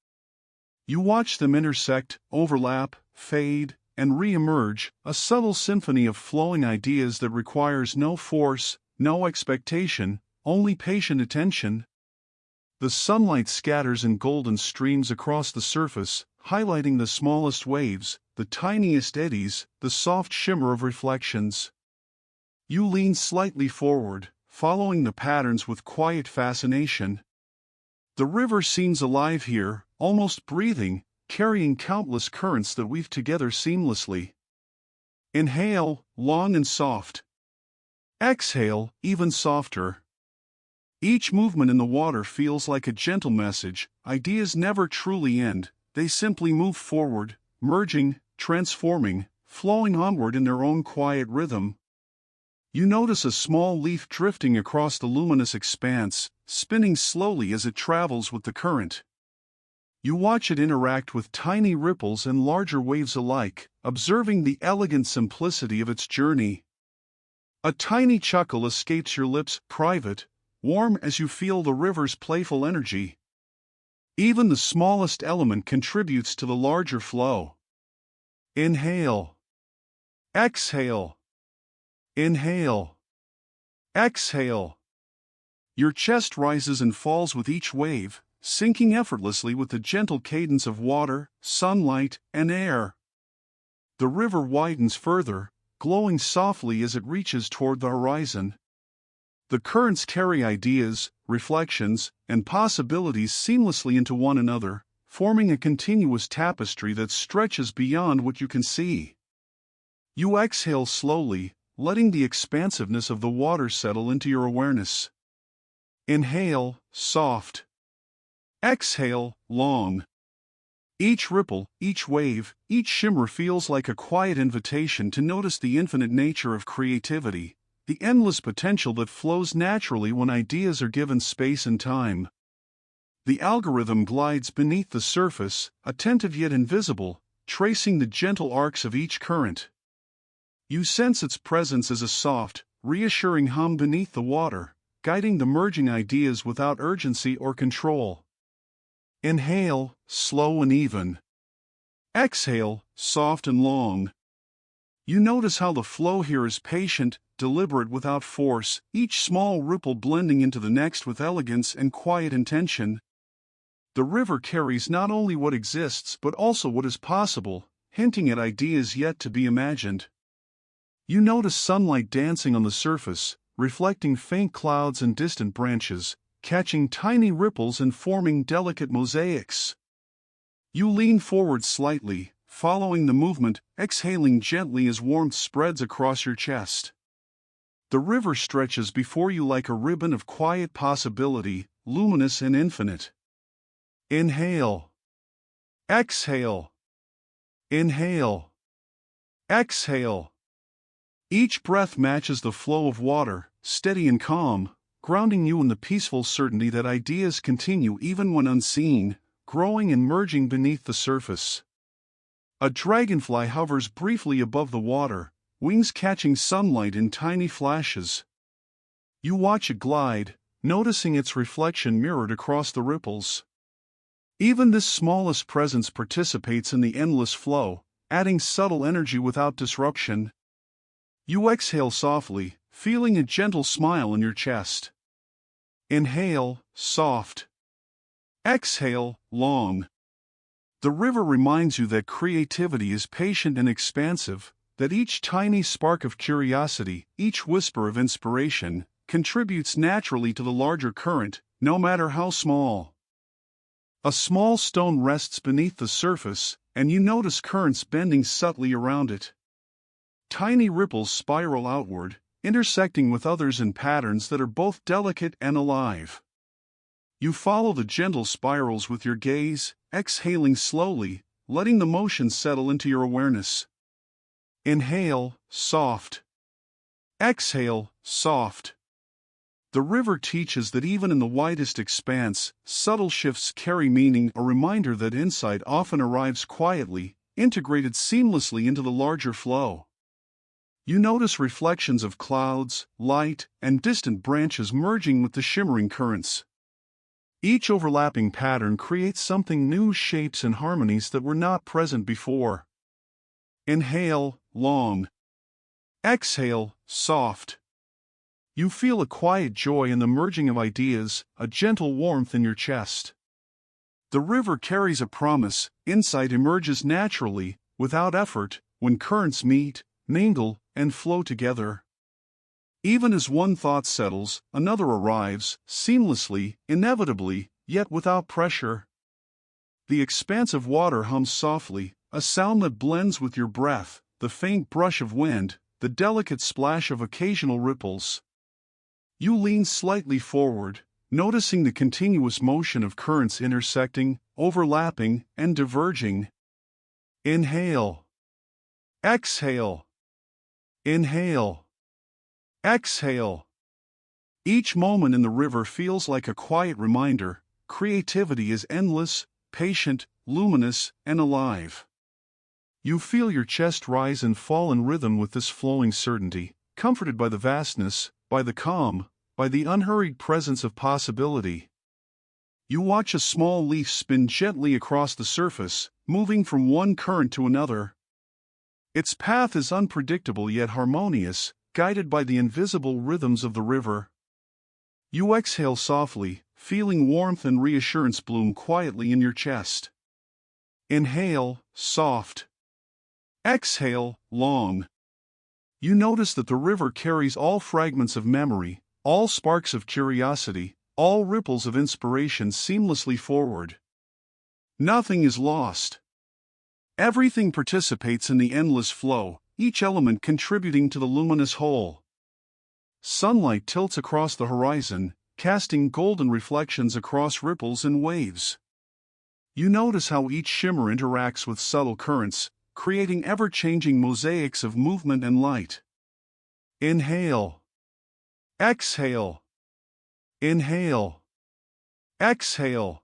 A: You watch them intersect, overlap, fade, and re-emerge, a subtle symphony of flowing ideas that requires no force, no expectation, only patient attention. The sunlight scatters in golden streams across the surface, highlighting the smallest waves, the tiniest eddies, the soft shimmer of reflections. You lean slightly forward, following the patterns with quiet fascination. The river seems alive here, almost breathing, carrying countless currents that weave together seamlessly. Inhale, long and soft. Exhale, even softer. Each movement in the water feels like a gentle message. Ideas never truly end, they simply move forward, merging, transforming, flowing onward in their own quiet rhythm. You notice a small leaf drifting across the luminous expanse, spinning slowly as it travels with the current. You watch it interact with tiny ripples and larger waves alike, observing the elegant simplicity of its journey. A tiny chuckle escapes your lips, private, warm as you feel the river's playful energy. Even the smallest element contributes to the larger flow. Inhale. Exhale. Inhale. Exhale. Your chest rises and falls with each wave, syncing effortlessly with the gentle cadence of water, sunlight, and air. The river widens further, glowing softly as it reaches toward the horizon. The currents carry ideas, reflections, and possibilities seamlessly into one another, forming a continuous tapestry that stretches beyond what you can see. You exhale slowly, letting the expansiveness of the water settle into your awareness. Inhale, soft. Exhale, long. Each ripple, each wave, each shimmer feels like a quiet invitation to notice the infinite nature of creativity, the endless potential that flows naturally when ideas are given space and time. The algorithm glides beneath the surface, attentive yet invisible, tracing the gentle arcs of each current. You sense its presence as a soft, reassuring hum beneath the water, guiding the merging ideas without urgency or control. Inhale, slow and even. Exhale, soft and long. You notice how the flow here is patient, deliberate without force, each small ripple blending into the next with elegance and quiet intention. The river carries not only what exists but also what is possible, hinting at ideas yet to be imagined. You notice sunlight dancing on the surface, reflecting faint clouds and distant branches, catching tiny ripples and forming delicate mosaics. You lean forward slightly, following the movement, exhaling gently as warmth spreads across your chest. The river stretches before you like a ribbon of quiet possibility, luminous and infinite. Inhale. Exhale. Inhale. Exhale. Each breath matches the flow of water, steady and calm, grounding you in the peaceful certainty that ideas continue even when unseen, growing and merging beneath the surface. A dragonfly hovers briefly above the water, wings catching sunlight in tiny flashes. You watch it glide, noticing its reflection mirrored across the ripples. Even this smallest presence participates in the endless flow, adding subtle energy without disruption. You exhale softly, feeling a gentle smile in your chest. Inhale, soft. Exhale, long. The river reminds you that creativity is patient and expansive, that each tiny spark of curiosity, each whisper of inspiration, contributes naturally to the larger current, no matter how small. A small stone rests beneath the surface, and you notice currents bending subtly around it. Tiny ripples spiral outward, intersecting with others in patterns that are both delicate and alive. You follow the gentle spirals with your gaze, exhaling slowly, letting the motion settle into your awareness. Inhale, soft. Exhale, soft. The river teaches that even in the widest expanse, subtle shifts carry meaning, a reminder that insight often arrives quietly, integrated seamlessly into the larger flow. You notice reflections of clouds, light, and distant branches merging with the shimmering currents. Each overlapping pattern creates something new, shapes and harmonies that were not present before. Inhale, long. Exhale, soft. You feel a quiet joy in the merging of ideas, a gentle warmth in your chest. The river carries a promise, insight emerges naturally, without effort, when currents meet, mingle, and flow together. Even as one thought settles, another arrives, seamlessly, inevitably, yet without pressure. The expanse of water hums softly, a sound that blends with your breath, the faint brush of wind, the delicate splash of occasional ripples. You lean slightly forward, noticing the continuous motion of currents intersecting, overlapping, and diverging. Inhale. Exhale. Inhale. Exhale. Each moment in the river feels like a quiet reminder, creativity is endless, patient, luminous, and alive. You feel your chest rise and fall in rhythm with this flowing certainty, comforted by the vastness, by the calm, by the unhurried presence of possibility. You watch a small leaf spin gently across the surface, moving from one current to another. Its path is unpredictable yet harmonious, guided by the invisible rhythms of the river. You exhale softly, feeling warmth and reassurance bloom quietly in your chest. Inhale, soft. Exhale, long. You notice that the river carries all fragments of memory, all sparks of curiosity, all ripples of inspiration seamlessly forward. Nothing is lost. Everything participates in the endless flow, each element contributing to the luminous whole. Sunlight tilts across the horizon, casting golden reflections across ripples and waves. You notice how each shimmer interacts with subtle currents, creating ever-changing mosaics of movement and light. Inhale. Exhale. Inhale. Exhale.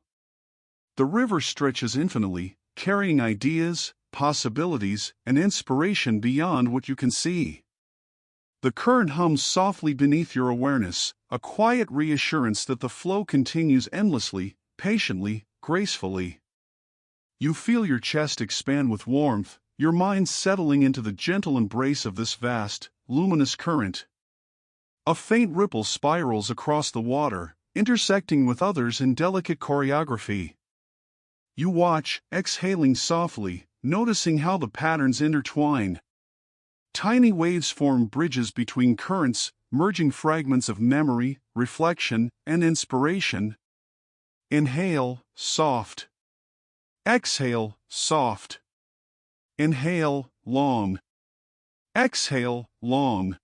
A: The river stretches infinitely, carrying ideas, possibilities and inspiration beyond what you can see. The current hums softly beneath your awareness, a quiet reassurance that the flow continues endlessly, patiently, gracefully. You feel your chest expand with warmth, your mind settling into the gentle embrace of this vast, luminous current. A faint ripple spirals across the water, intersecting with others in delicate choreography. You watch, exhaling softly, noticing how the patterns intertwine. Tiny waves form bridges between currents, merging fragments of memory, reflection, and inspiration. Inhale, soft. Exhale, soft. Inhale, long. Exhale, long.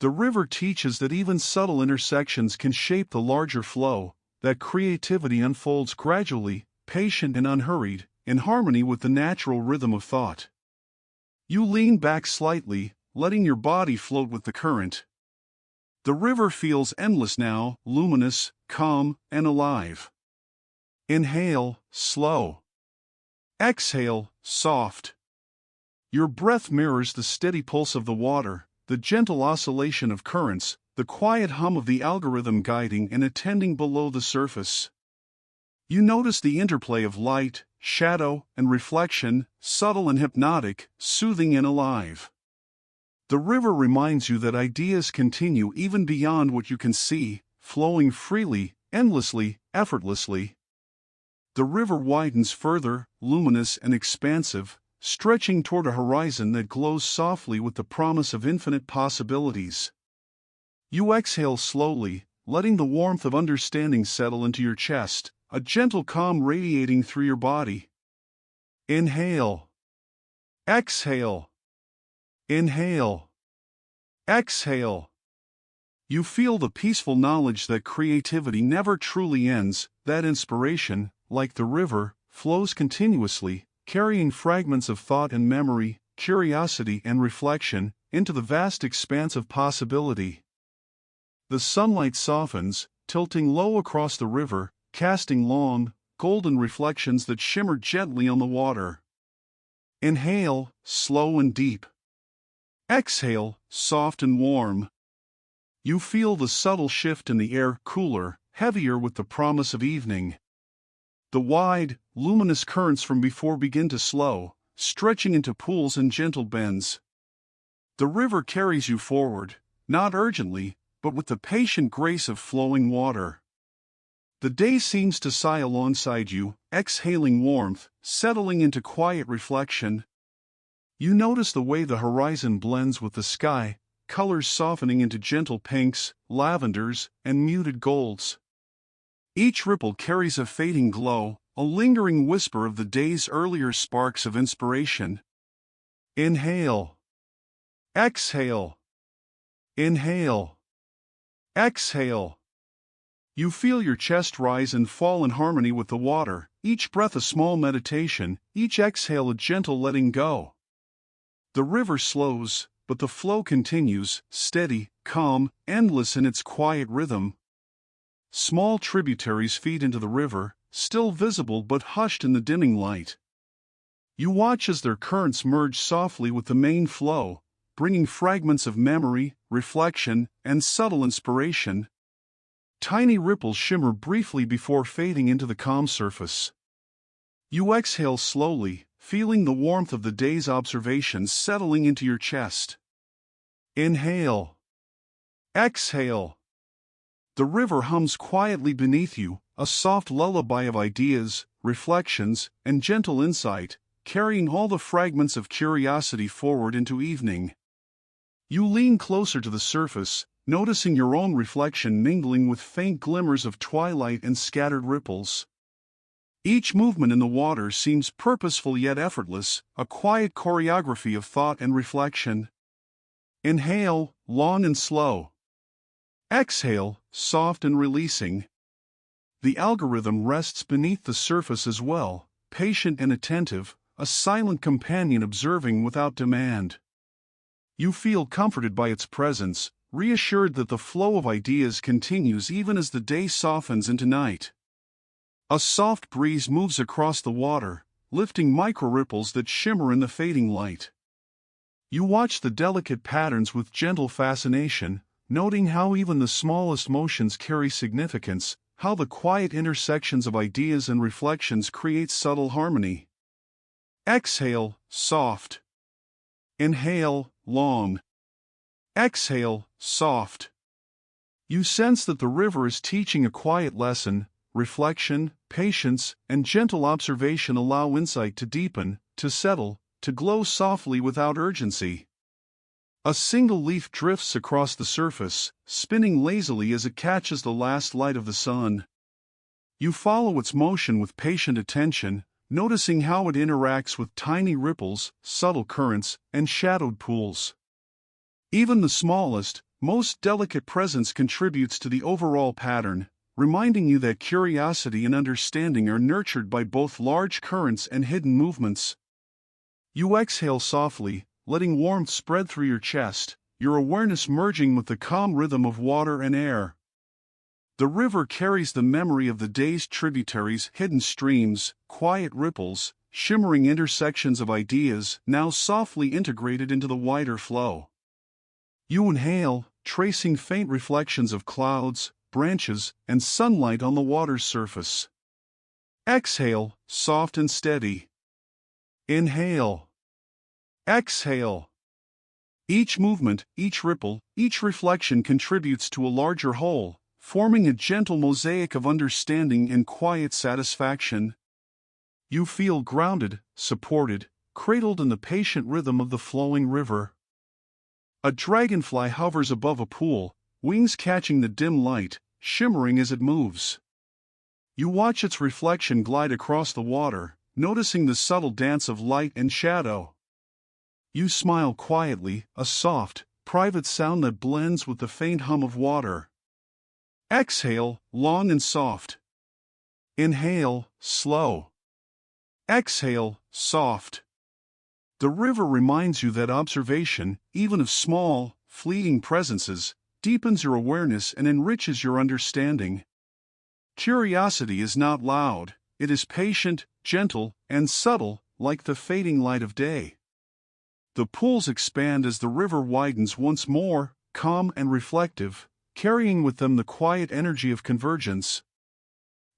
A: The river teaches that even subtle intersections can shape the larger flow, that creativity unfolds gradually, patient and unhurried, in harmony with the natural rhythm of thought. You lean back slightly, letting your body float with the current. The river feels endless now, luminous, calm, and alive. Inhale, slow. Exhale, soft. Your breath mirrors the steady pulse of the water, the gentle oscillation of currents, the quiet hum of the algorithm guiding and attending below the surface. You notice the interplay of light, shadow, and reflection, subtle and hypnotic, soothing and alive. The river reminds you that ideas continue even beyond what you can see, flowing freely, endlessly, effortlessly. The river widens further, luminous and expansive, stretching toward a horizon that glows softly with the promise of infinite possibilities. You exhale slowly, letting the warmth of understanding settle into your chest, a gentle calm radiating through your body. Inhale. Exhale. Inhale. Exhale. You feel the peaceful knowledge that creativity never truly ends, that inspiration, like the river, flows continuously, carrying fragments of thought and memory, curiosity and reflection, into the vast expanse of possibility. The sunlight softens, tilting low across the river, casting long, golden reflections that shimmer gently on the water. Inhale, slow and deep. Exhale, soft and warm. You feel the subtle shift in the air, cooler, heavier with the promise of evening. The wide, luminous currents from before begin to slow, stretching into pools and gentle bends. The river carries you forward, not urgently, but with the patient grace of flowing water. The day seems to sigh alongside you, exhaling warmth, settling into quiet reflection. You notice the way the horizon blends with the sky, colors softening into gentle pinks, lavenders, and muted golds. Each ripple carries a fading glow, a lingering whisper of the day's earlier sparks of inspiration. Inhale. Exhale. Inhale. Exhale. You feel your chest rise and fall in harmony with the water, each breath a small meditation, each exhale a gentle letting go. The river slows, but the flow continues, steady, calm, endless in its quiet rhythm. Small tributaries feed into the river, still visible but hushed in the dimming light. You watch as their currents merge softly with the main flow, bringing fragments of memory, reflection, and subtle inspiration. Tiny ripples shimmer briefly before fading into the calm surface. You exhale slowly, feeling the warmth of the day's observations settling into your chest. Inhale. Exhale. The river hums quietly beneath you, a soft lullaby of ideas, reflections, and gentle insight, carrying all the fragments of curiosity forward into evening. You lean closer to the surface, noticing your own reflection mingling with faint glimmers of twilight and scattered ripples. Each movement in the water seems purposeful yet effortless, a quiet choreography of thought and reflection. Inhale, long and slow. Exhale, soft and releasing. The algorithm rests beneath the surface as well, patient and attentive, a silent companion observing without demand. You feel comforted by its presence, reassured that the flow of ideas continues even as the day softens into night. A soft breeze moves across the water, lifting micro-ripples that shimmer in the fading light. You watch the delicate patterns with gentle fascination, noting how even the smallest motions carry significance, how the quiet intersections of ideas and reflections create subtle harmony. Exhale, soft. Inhale, long. Exhale, soft. You sense that the river is teaching a quiet lesson. Reflection, patience, and gentle observation allow insight to deepen, to settle, to glow softly without urgency. A single leaf drifts across the surface, spinning lazily as it catches the last light of the sun. You follow its motion with patient attention, noticing how it interacts with tiny ripples, subtle currents, and shadowed pools. Even the smallest, most delicate presence contributes to the overall pattern, reminding you that curiosity and understanding are nurtured by both large currents and hidden movements. You exhale softly, letting warmth spread through your chest, your awareness merging with the calm rhythm of water and air. The river carries the memory of the day's tributaries, hidden streams, quiet ripples, shimmering intersections of ideas, now softly integrated into the wider flow. You inhale, tracing faint reflections of clouds, branches, and sunlight on the water's surface. Exhale, soft and steady. Inhale. Exhale. Each movement, each ripple, each reflection contributes to a larger whole, forming a gentle mosaic of understanding and quiet satisfaction. You feel grounded, supported, cradled in the patient rhythm of the flowing river. A dragonfly hovers above a pool, wings catching the dim light, shimmering as it moves. You watch its reflection glide across the water, noticing the subtle dance of light and shadow. You smile quietly, a soft, private sound that blends with the faint hum of water. Exhale, long and soft. Inhale, slow. Exhale, soft. The river reminds you that observation, even of small, fleeting presences, deepens your awareness and enriches your understanding. Curiosity is not loud, it is patient, gentle, and subtle, like the fading light of day. The pools expand as the river widens once more, calm and reflective, carrying with them the quiet energy of convergence.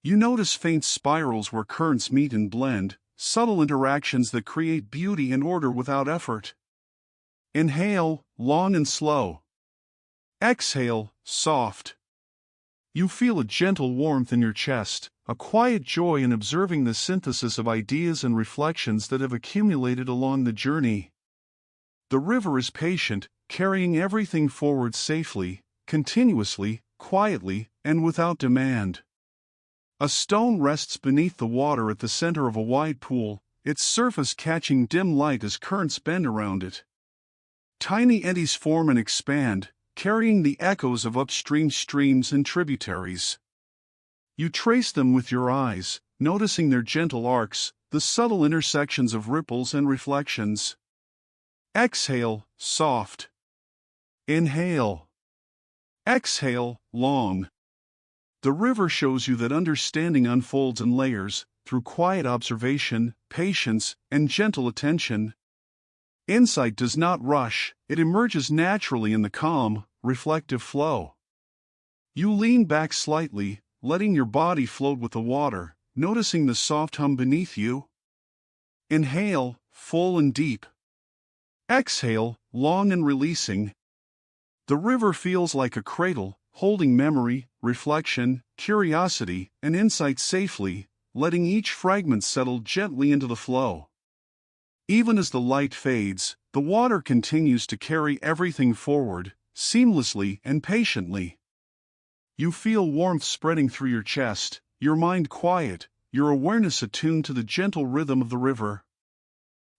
A: You notice faint spirals where currents meet and blend, subtle interactions that create beauty and order without effort. Inhale, long and slow. Exhale, soft. You feel a gentle warmth in your chest, a quiet joy in observing the synthesis of ideas and reflections that have accumulated along the journey. The river is patient, carrying everything forward safely, continuously, quietly, and without demand. A stone rests beneath the water at the center of a wide pool, its surface catching dim light as currents bend around it. Tiny eddies form and expand, carrying the echoes of upstream streams and tributaries. You trace them with your eyes, noticing their gentle arcs, the subtle intersections of ripples and reflections. Exhale, soft. Inhale. Exhale, long. The river shows you that understanding unfolds in layers, through quiet observation, patience, and gentle attention. Insight does not rush, it emerges naturally in the calm, reflective flow. You lean back slightly, letting your body float with the water, noticing the soft hum beneath you. Inhale, full and deep. Exhale, long and releasing. The river feels like a cradle, holding memory, reflection, curiosity, and insight safely, letting each fragment settle gently into the flow. Even as the light fades, the water continues to carry everything forward, seamlessly and patiently. You feel warmth spreading through your chest, your mind quiet, your awareness attuned to the gentle rhythm of the river.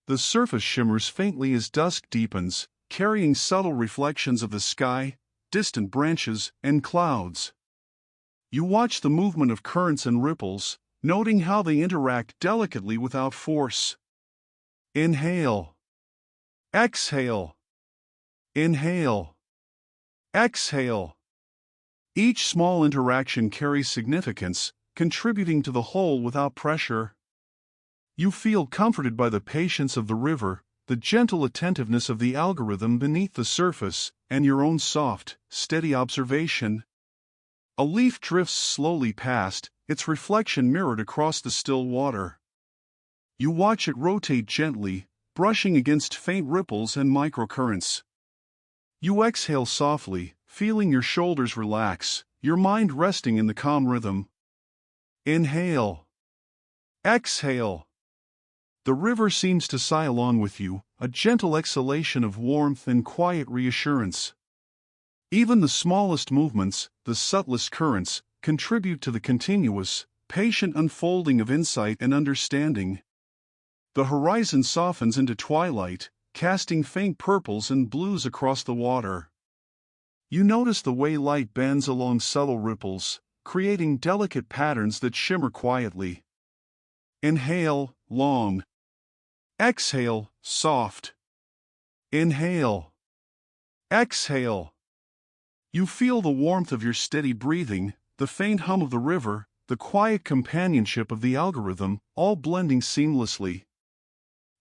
A: The surface shimmers faintly as dusk deepens, carrying subtle reflections of the sky, distant branches, and clouds. You watch the movement of currents and ripples, noting how they interact delicately without force. Inhale. Exhale. Inhale. Exhale. Each small interaction carries significance, contributing to the whole without pressure. You feel comforted by the patience of the river, the gentle attentiveness of the algorithm beneath the surface, and your own soft, steady observation. A leaf drifts slowly past, its reflection mirrored across the still water. You watch it rotate gently, brushing against faint ripples and microcurrents. You exhale softly, feeling your shoulders relax, your mind resting in the calm rhythm. Inhale. Exhale. The river seems to sigh along with you, a gentle exhalation of warmth and quiet reassurance. Even the smallest movements, the subtlest currents, contribute to the continuous, patient unfolding of insight and understanding. The horizon softens into twilight, casting faint purples and blues across the water. You notice the way light bends along subtle ripples, creating delicate patterns that shimmer quietly. Inhale, long. Exhale, soft. Inhale. Exhale. You feel the warmth of your steady breathing, the faint hum of the river, the quiet companionship of the algorithm, all blending seamlessly.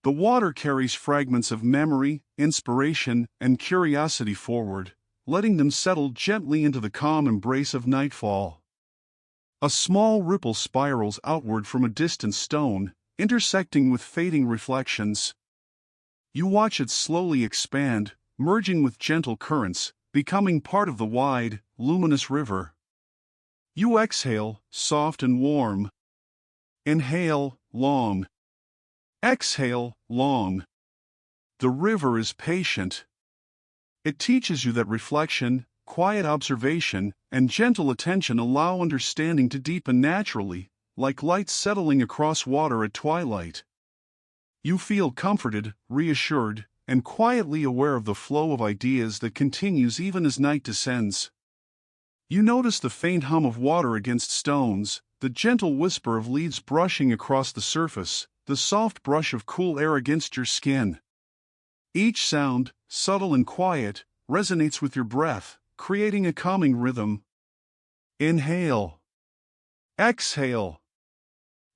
A: The water carries fragments of memory, inspiration, and curiosity forward, letting them settle gently into the calm embrace of nightfall. A small ripple spirals outward from a distant stone, intersecting with fading reflections. You watch it slowly expand, merging with gentle currents, becoming part of the wide, luminous river. You exhale, soft and warm. Inhale, long. Exhale, long. The river is patient. It teaches you that reflection, quiet observation, and gentle attention allow understanding to deepen naturally, like light settling across water at twilight. You feel comforted, reassured, and quietly aware of the flow of ideas that continues even as night descends. You notice the faint hum of water against stones, the gentle whisper of leaves brushing across the surface, the soft brush of cool air against your skin. Each sound, subtle and quiet, resonates with your breath, creating a calming rhythm. Inhale. Exhale.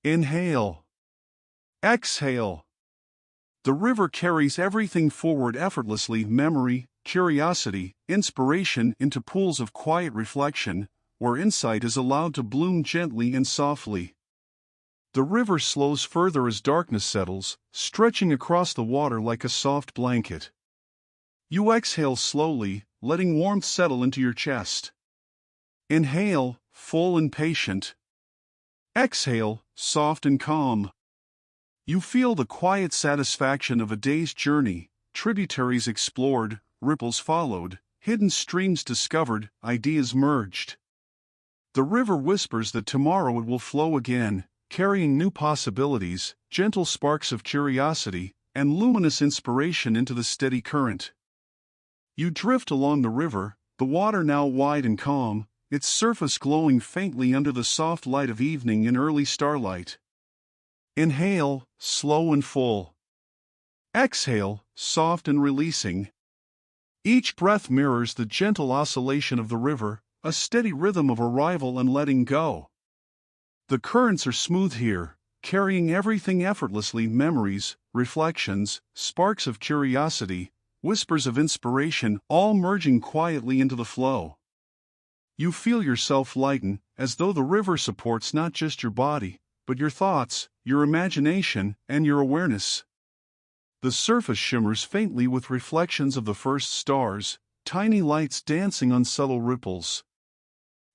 A: Inhale. Exhale. The river carries everything forward effortlessly: memory, curiosity, inspiration into pools of quiet reflection, where insight is allowed to bloom gently and softly. The river slows further as darkness settles, stretching across the water like a soft blanket. You exhale slowly, letting warmth settle into your chest. Inhale, full and patient. Exhale, soft and calm. You feel the quiet satisfaction of a day's journey, tributaries explored, ripples followed, hidden streams discovered, ideas merged. The river whispers that tomorrow it will flow again, carrying new possibilities, gentle sparks of curiosity, and luminous inspiration into the steady current. You drift along the river, the water now wide and calm, its surface glowing faintly under the soft light of evening and early starlight. Inhale, slow and full. Exhale, soft and releasing. Each breath mirrors the gentle oscillation of the river, a steady rhythm of arrival and letting go. The currents are smooth here, carrying everything effortlessly: memories, reflections, sparks of curiosity, whispers of inspiration, all merging quietly into the flow. You feel yourself lighten, as though the river supports not just your body, but your thoughts, your imagination, and your awareness. The surface shimmers faintly with reflections of the first stars, tiny lights dancing on subtle ripples.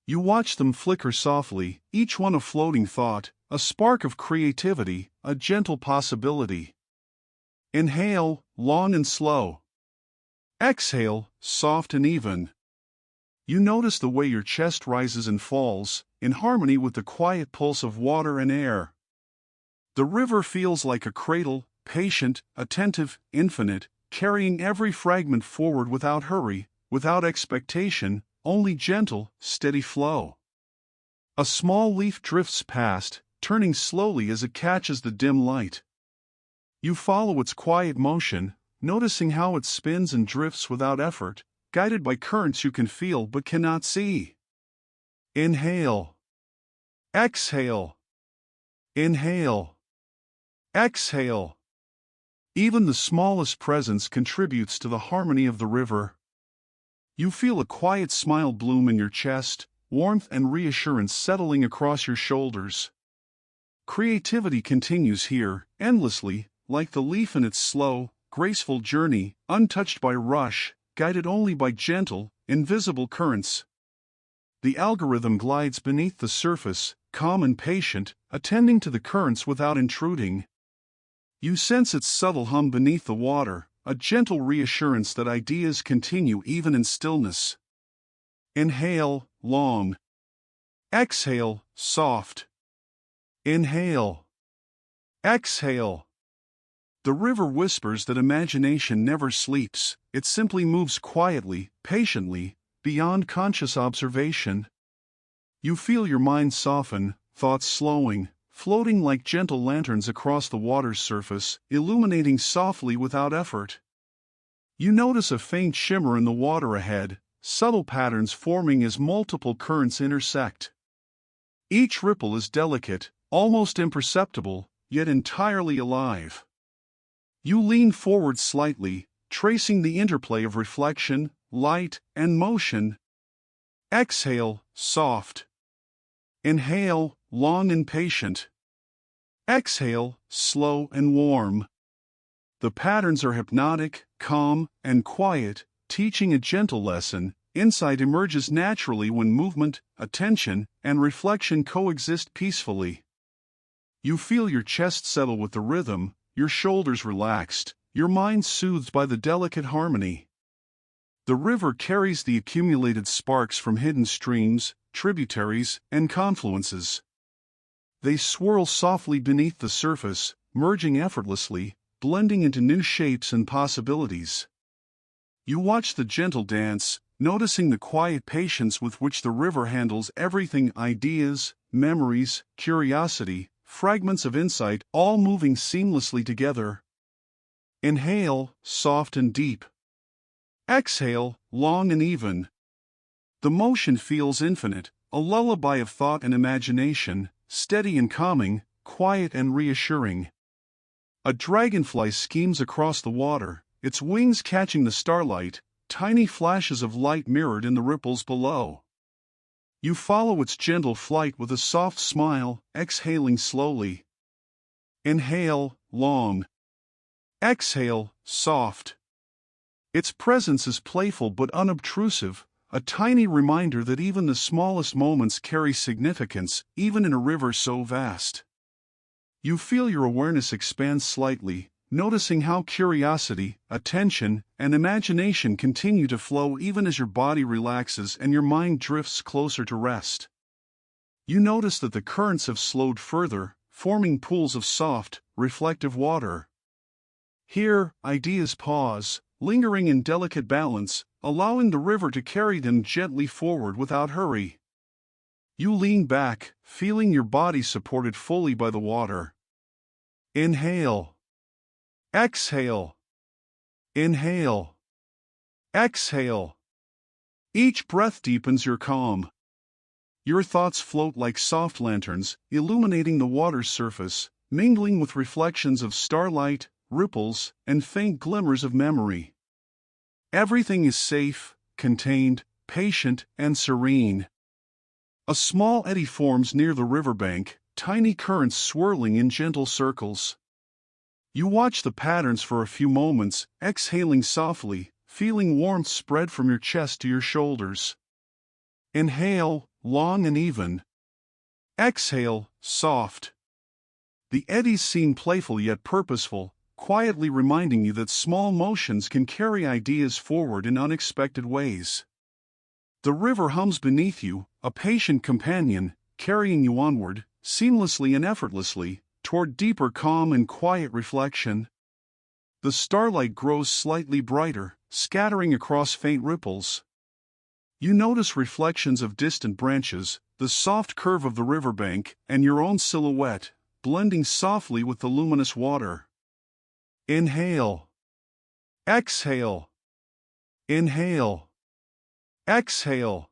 A: You watch them flicker softly, each one a floating thought, a spark of creativity, a gentle possibility. Inhale, long and slow. Exhale, soft and even. You notice the way your chest rises and falls, in harmony with the quiet pulse of water and air. The river feels like a cradle, patient, attentive, infinite, carrying every fragment forward without hurry, without expectation, only gentle, steady flow. A small leaf drifts past, turning slowly as it catches the dim light. You follow its quiet motion, noticing how it spins and drifts without effort, guided by currents you can feel but cannot see. Inhale. Exhale. Inhale. Exhale. Even the smallest presence contributes to the harmony of the river. You feel a quiet smile bloom in your chest, warmth and reassurance settling across your shoulders. Creativity continues here, endlessly, like the leaf in its slow, graceful journey, untouched by rush, guided only by gentle, invisible currents. The algorithm glides beneath the surface, calm and patient, attending to the currents without intruding. You sense its subtle hum beneath the water, a gentle reassurance that ideas continue even in stillness. Inhale, long. Exhale, soft. Inhale. Exhale. The river whispers that imagination never sleeps, it simply moves quietly, patiently, beyond conscious observation. You feel your mind soften, thoughts slowing, floating like gentle lanterns across the water's surface, illuminating softly without effort. You notice a faint shimmer in the water ahead, subtle patterns forming as multiple currents intersect. Each ripple is delicate, almost imperceptible, yet entirely alive. You lean forward slightly, tracing the interplay of reflection, light, and motion. Exhale, soft. Inhale, long and patient. Exhale, slow and warm. The patterns are hypnotic, calm, and quiet, teaching a gentle lesson. Insight emerges naturally when movement, attention, and reflection coexist peacefully. You feel your chest settle with the rhythm, your shoulders relaxed, your mind soothed by the delicate harmony. The river carries the accumulated sparks from hidden streams, tributaries, and confluences. They swirl softly beneath the surface, merging effortlessly, blending into new shapes and possibilities. You watch the gentle dance, noticing the quiet patience with which the river handles everything: ideas, memories, curiosity, fragments of insight, all moving seamlessly together. Inhale, soft and deep. Exhale, long and even. The motion feels infinite, a lullaby of thought and imagination, steady and calming, quiet and reassuring. A dragonfly schemes across the water, its wings catching the starlight, tiny flashes of light mirrored in the ripples below. You follow its gentle flight with a soft smile, exhaling slowly. Inhale, long. Exhale, soft. Its presence is playful but unobtrusive, a tiny reminder that even the smallest moments carry significance, even in a river so vast. You feel your awareness expand slightly, noticing how curiosity, attention, and imagination continue to flow even as your body relaxes and your mind drifts closer to rest. You notice that the currents have slowed further, forming pools of soft, reflective water. Here, ideas pause, lingering in delicate balance, allowing the river to carry them gently forward without hurry. You lean back, feeling your body supported fully by the water. Inhale. Exhale. Inhale. Exhale. Each breath deepens your calm. Your thoughts float like soft lanterns, illuminating the water's surface, mingling with reflections of starlight, ripples, and faint glimmers of memory. Everything is safe, contained, patient, and serene. A small eddy forms near the riverbank, tiny currents swirling in gentle circles. You watch the patterns for a few moments, exhaling softly, feeling warmth spread from your chest to your shoulders. Inhale, long and even. Exhale, soft. The eddies seem playful yet purposeful, quietly reminding you that small motions can carry ideas forward in unexpected ways. The river hums beneath you, a patient companion, carrying you onward, seamlessly and effortlessly, toward deeper calm and quiet reflection. The starlight grows slightly brighter, scattering across faint ripples. You notice reflections of distant branches, the soft curve of the riverbank, and your own silhouette, blending softly with the luminous water. Inhale. Exhale. Inhale. Exhale.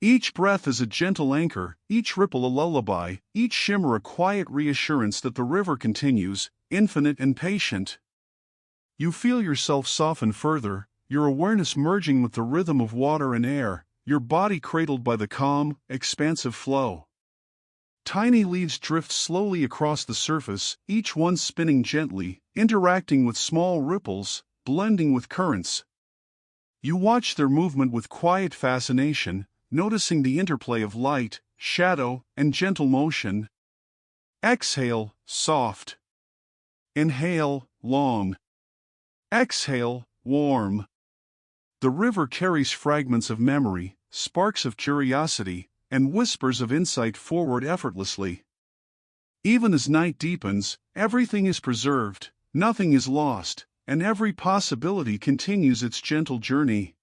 A: Each breath is a gentle anchor, each ripple a lullaby, each shimmer a quiet reassurance that the river continues, infinite and patient. You feel yourself soften further, your awareness merging with the rhythm of water and air, your body cradled by the calm, expansive flow. Tiny leaves drift slowly across the surface, each one spinning gently, interacting with small ripples, blending with currents. You watch their movement with quiet fascination, noticing the interplay of light, shadow, and gentle motion. Exhale, soft. Inhale, long. Exhale, warm. The river carries fragments of memory, sparks of curiosity, and whispers of insight forward effortlessly. Even as night deepens, everything is preserved, nothing is lost, and every possibility continues its gentle journey.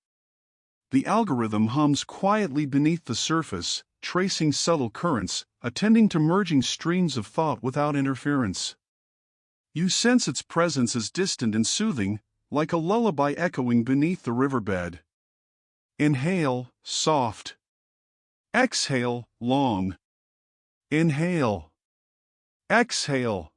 A: The algorithm hums quietly beneath the surface, tracing subtle currents, attending to merging streams of thought without interference. You sense its presence as distant and soothing, like a lullaby echoing beneath the riverbed. Inhale, soft. Exhale, long. Inhale. Exhale.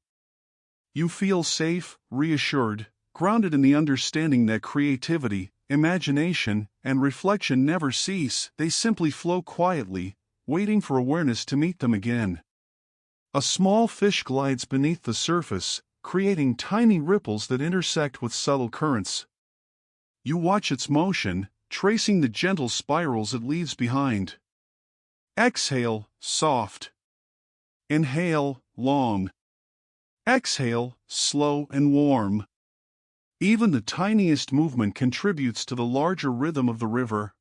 A: You feel safe, reassured, grounded in the understanding that creativity, imagination, and reflection never cease, they simply flow quietly, waiting for awareness to meet them again. A small fish glides beneath the surface, creating tiny ripples that intersect with subtle currents. You watch its motion, tracing the gentle spirals it leaves behind. Exhale, soft. Inhale, long. Exhale, slow and warm. Even the tiniest movement contributes to the larger rhythm of the river.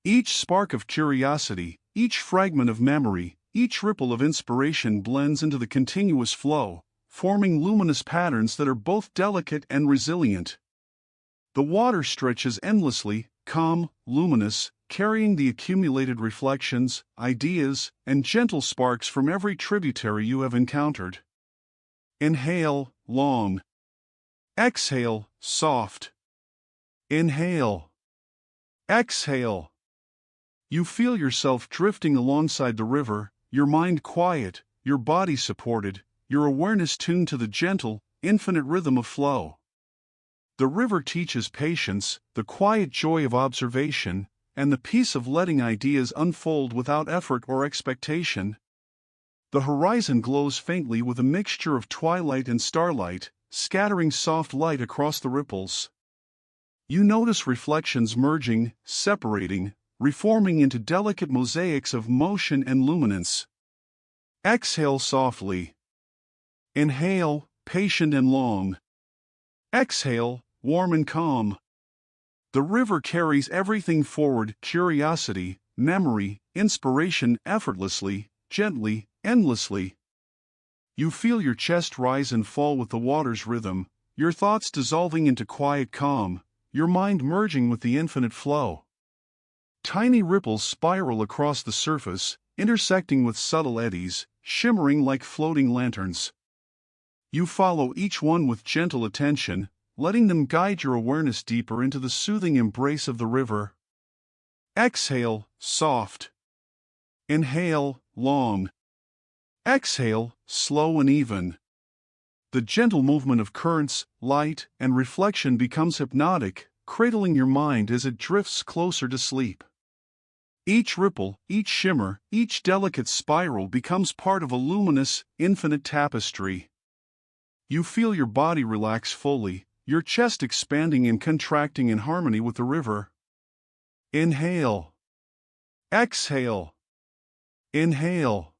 A: Each spark of curiosity, each fragment of memory, each ripple of inspiration blends into the continuous flow, forming luminous patterns that are both delicate and resilient. The water stretches endlessly, calm, luminous, carrying the accumulated reflections, ideas, and gentle sparks from every tributary you have encountered. Inhale, long. Exhale, soft. Inhale. Exhale. You feel yourself drifting alongside the river, your mind quiet, your body supported, your awareness tuned to the gentle, infinite rhythm of flow. The river teaches patience, the quiet joy of observation, and the peace of letting ideas unfold without effort or expectation. The horizon glows faintly with a mixture of twilight and starlight, scattering soft light across the ripples. You notice reflections merging, separating, reforming into delicate mosaics of motion and luminance. Exhale softly. Inhale, patient and long. Exhale, warm and calm. The river carries everything forward: curiosity, memory, inspiration, effortlessly, gently, endlessly. You feel your chest rise and fall with the water's rhythm, your thoughts dissolving into quiet calm, your mind merging with the infinite flow. Tiny ripples spiral across the surface, intersecting with subtle eddies, shimmering like floating lanterns. You follow each one with gentle attention, letting them guide your awareness deeper into the soothing embrace of the river. Exhale, soft. Inhale, long. Exhale, slow and even. The gentle movement of currents, light, and reflection becomes hypnotic, cradling your mind as it drifts closer to sleep. Each ripple, each shimmer, each delicate spiral becomes part of a luminous, infinite tapestry. You feel your body relax fully, your chest expanding and contracting in harmony with the river. Inhale. Exhale. Inhale.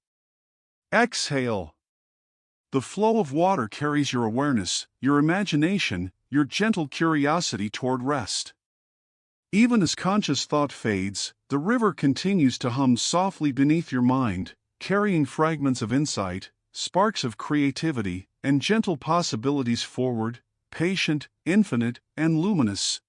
A: Exhale. The flow of water carries your awareness, your imagination, your gentle curiosity toward rest. Even as conscious thought fades, the river continues to hum softly beneath your mind, carrying fragments of insight, sparks of creativity, and gentle possibilities forward, patient, infinite, and luminous.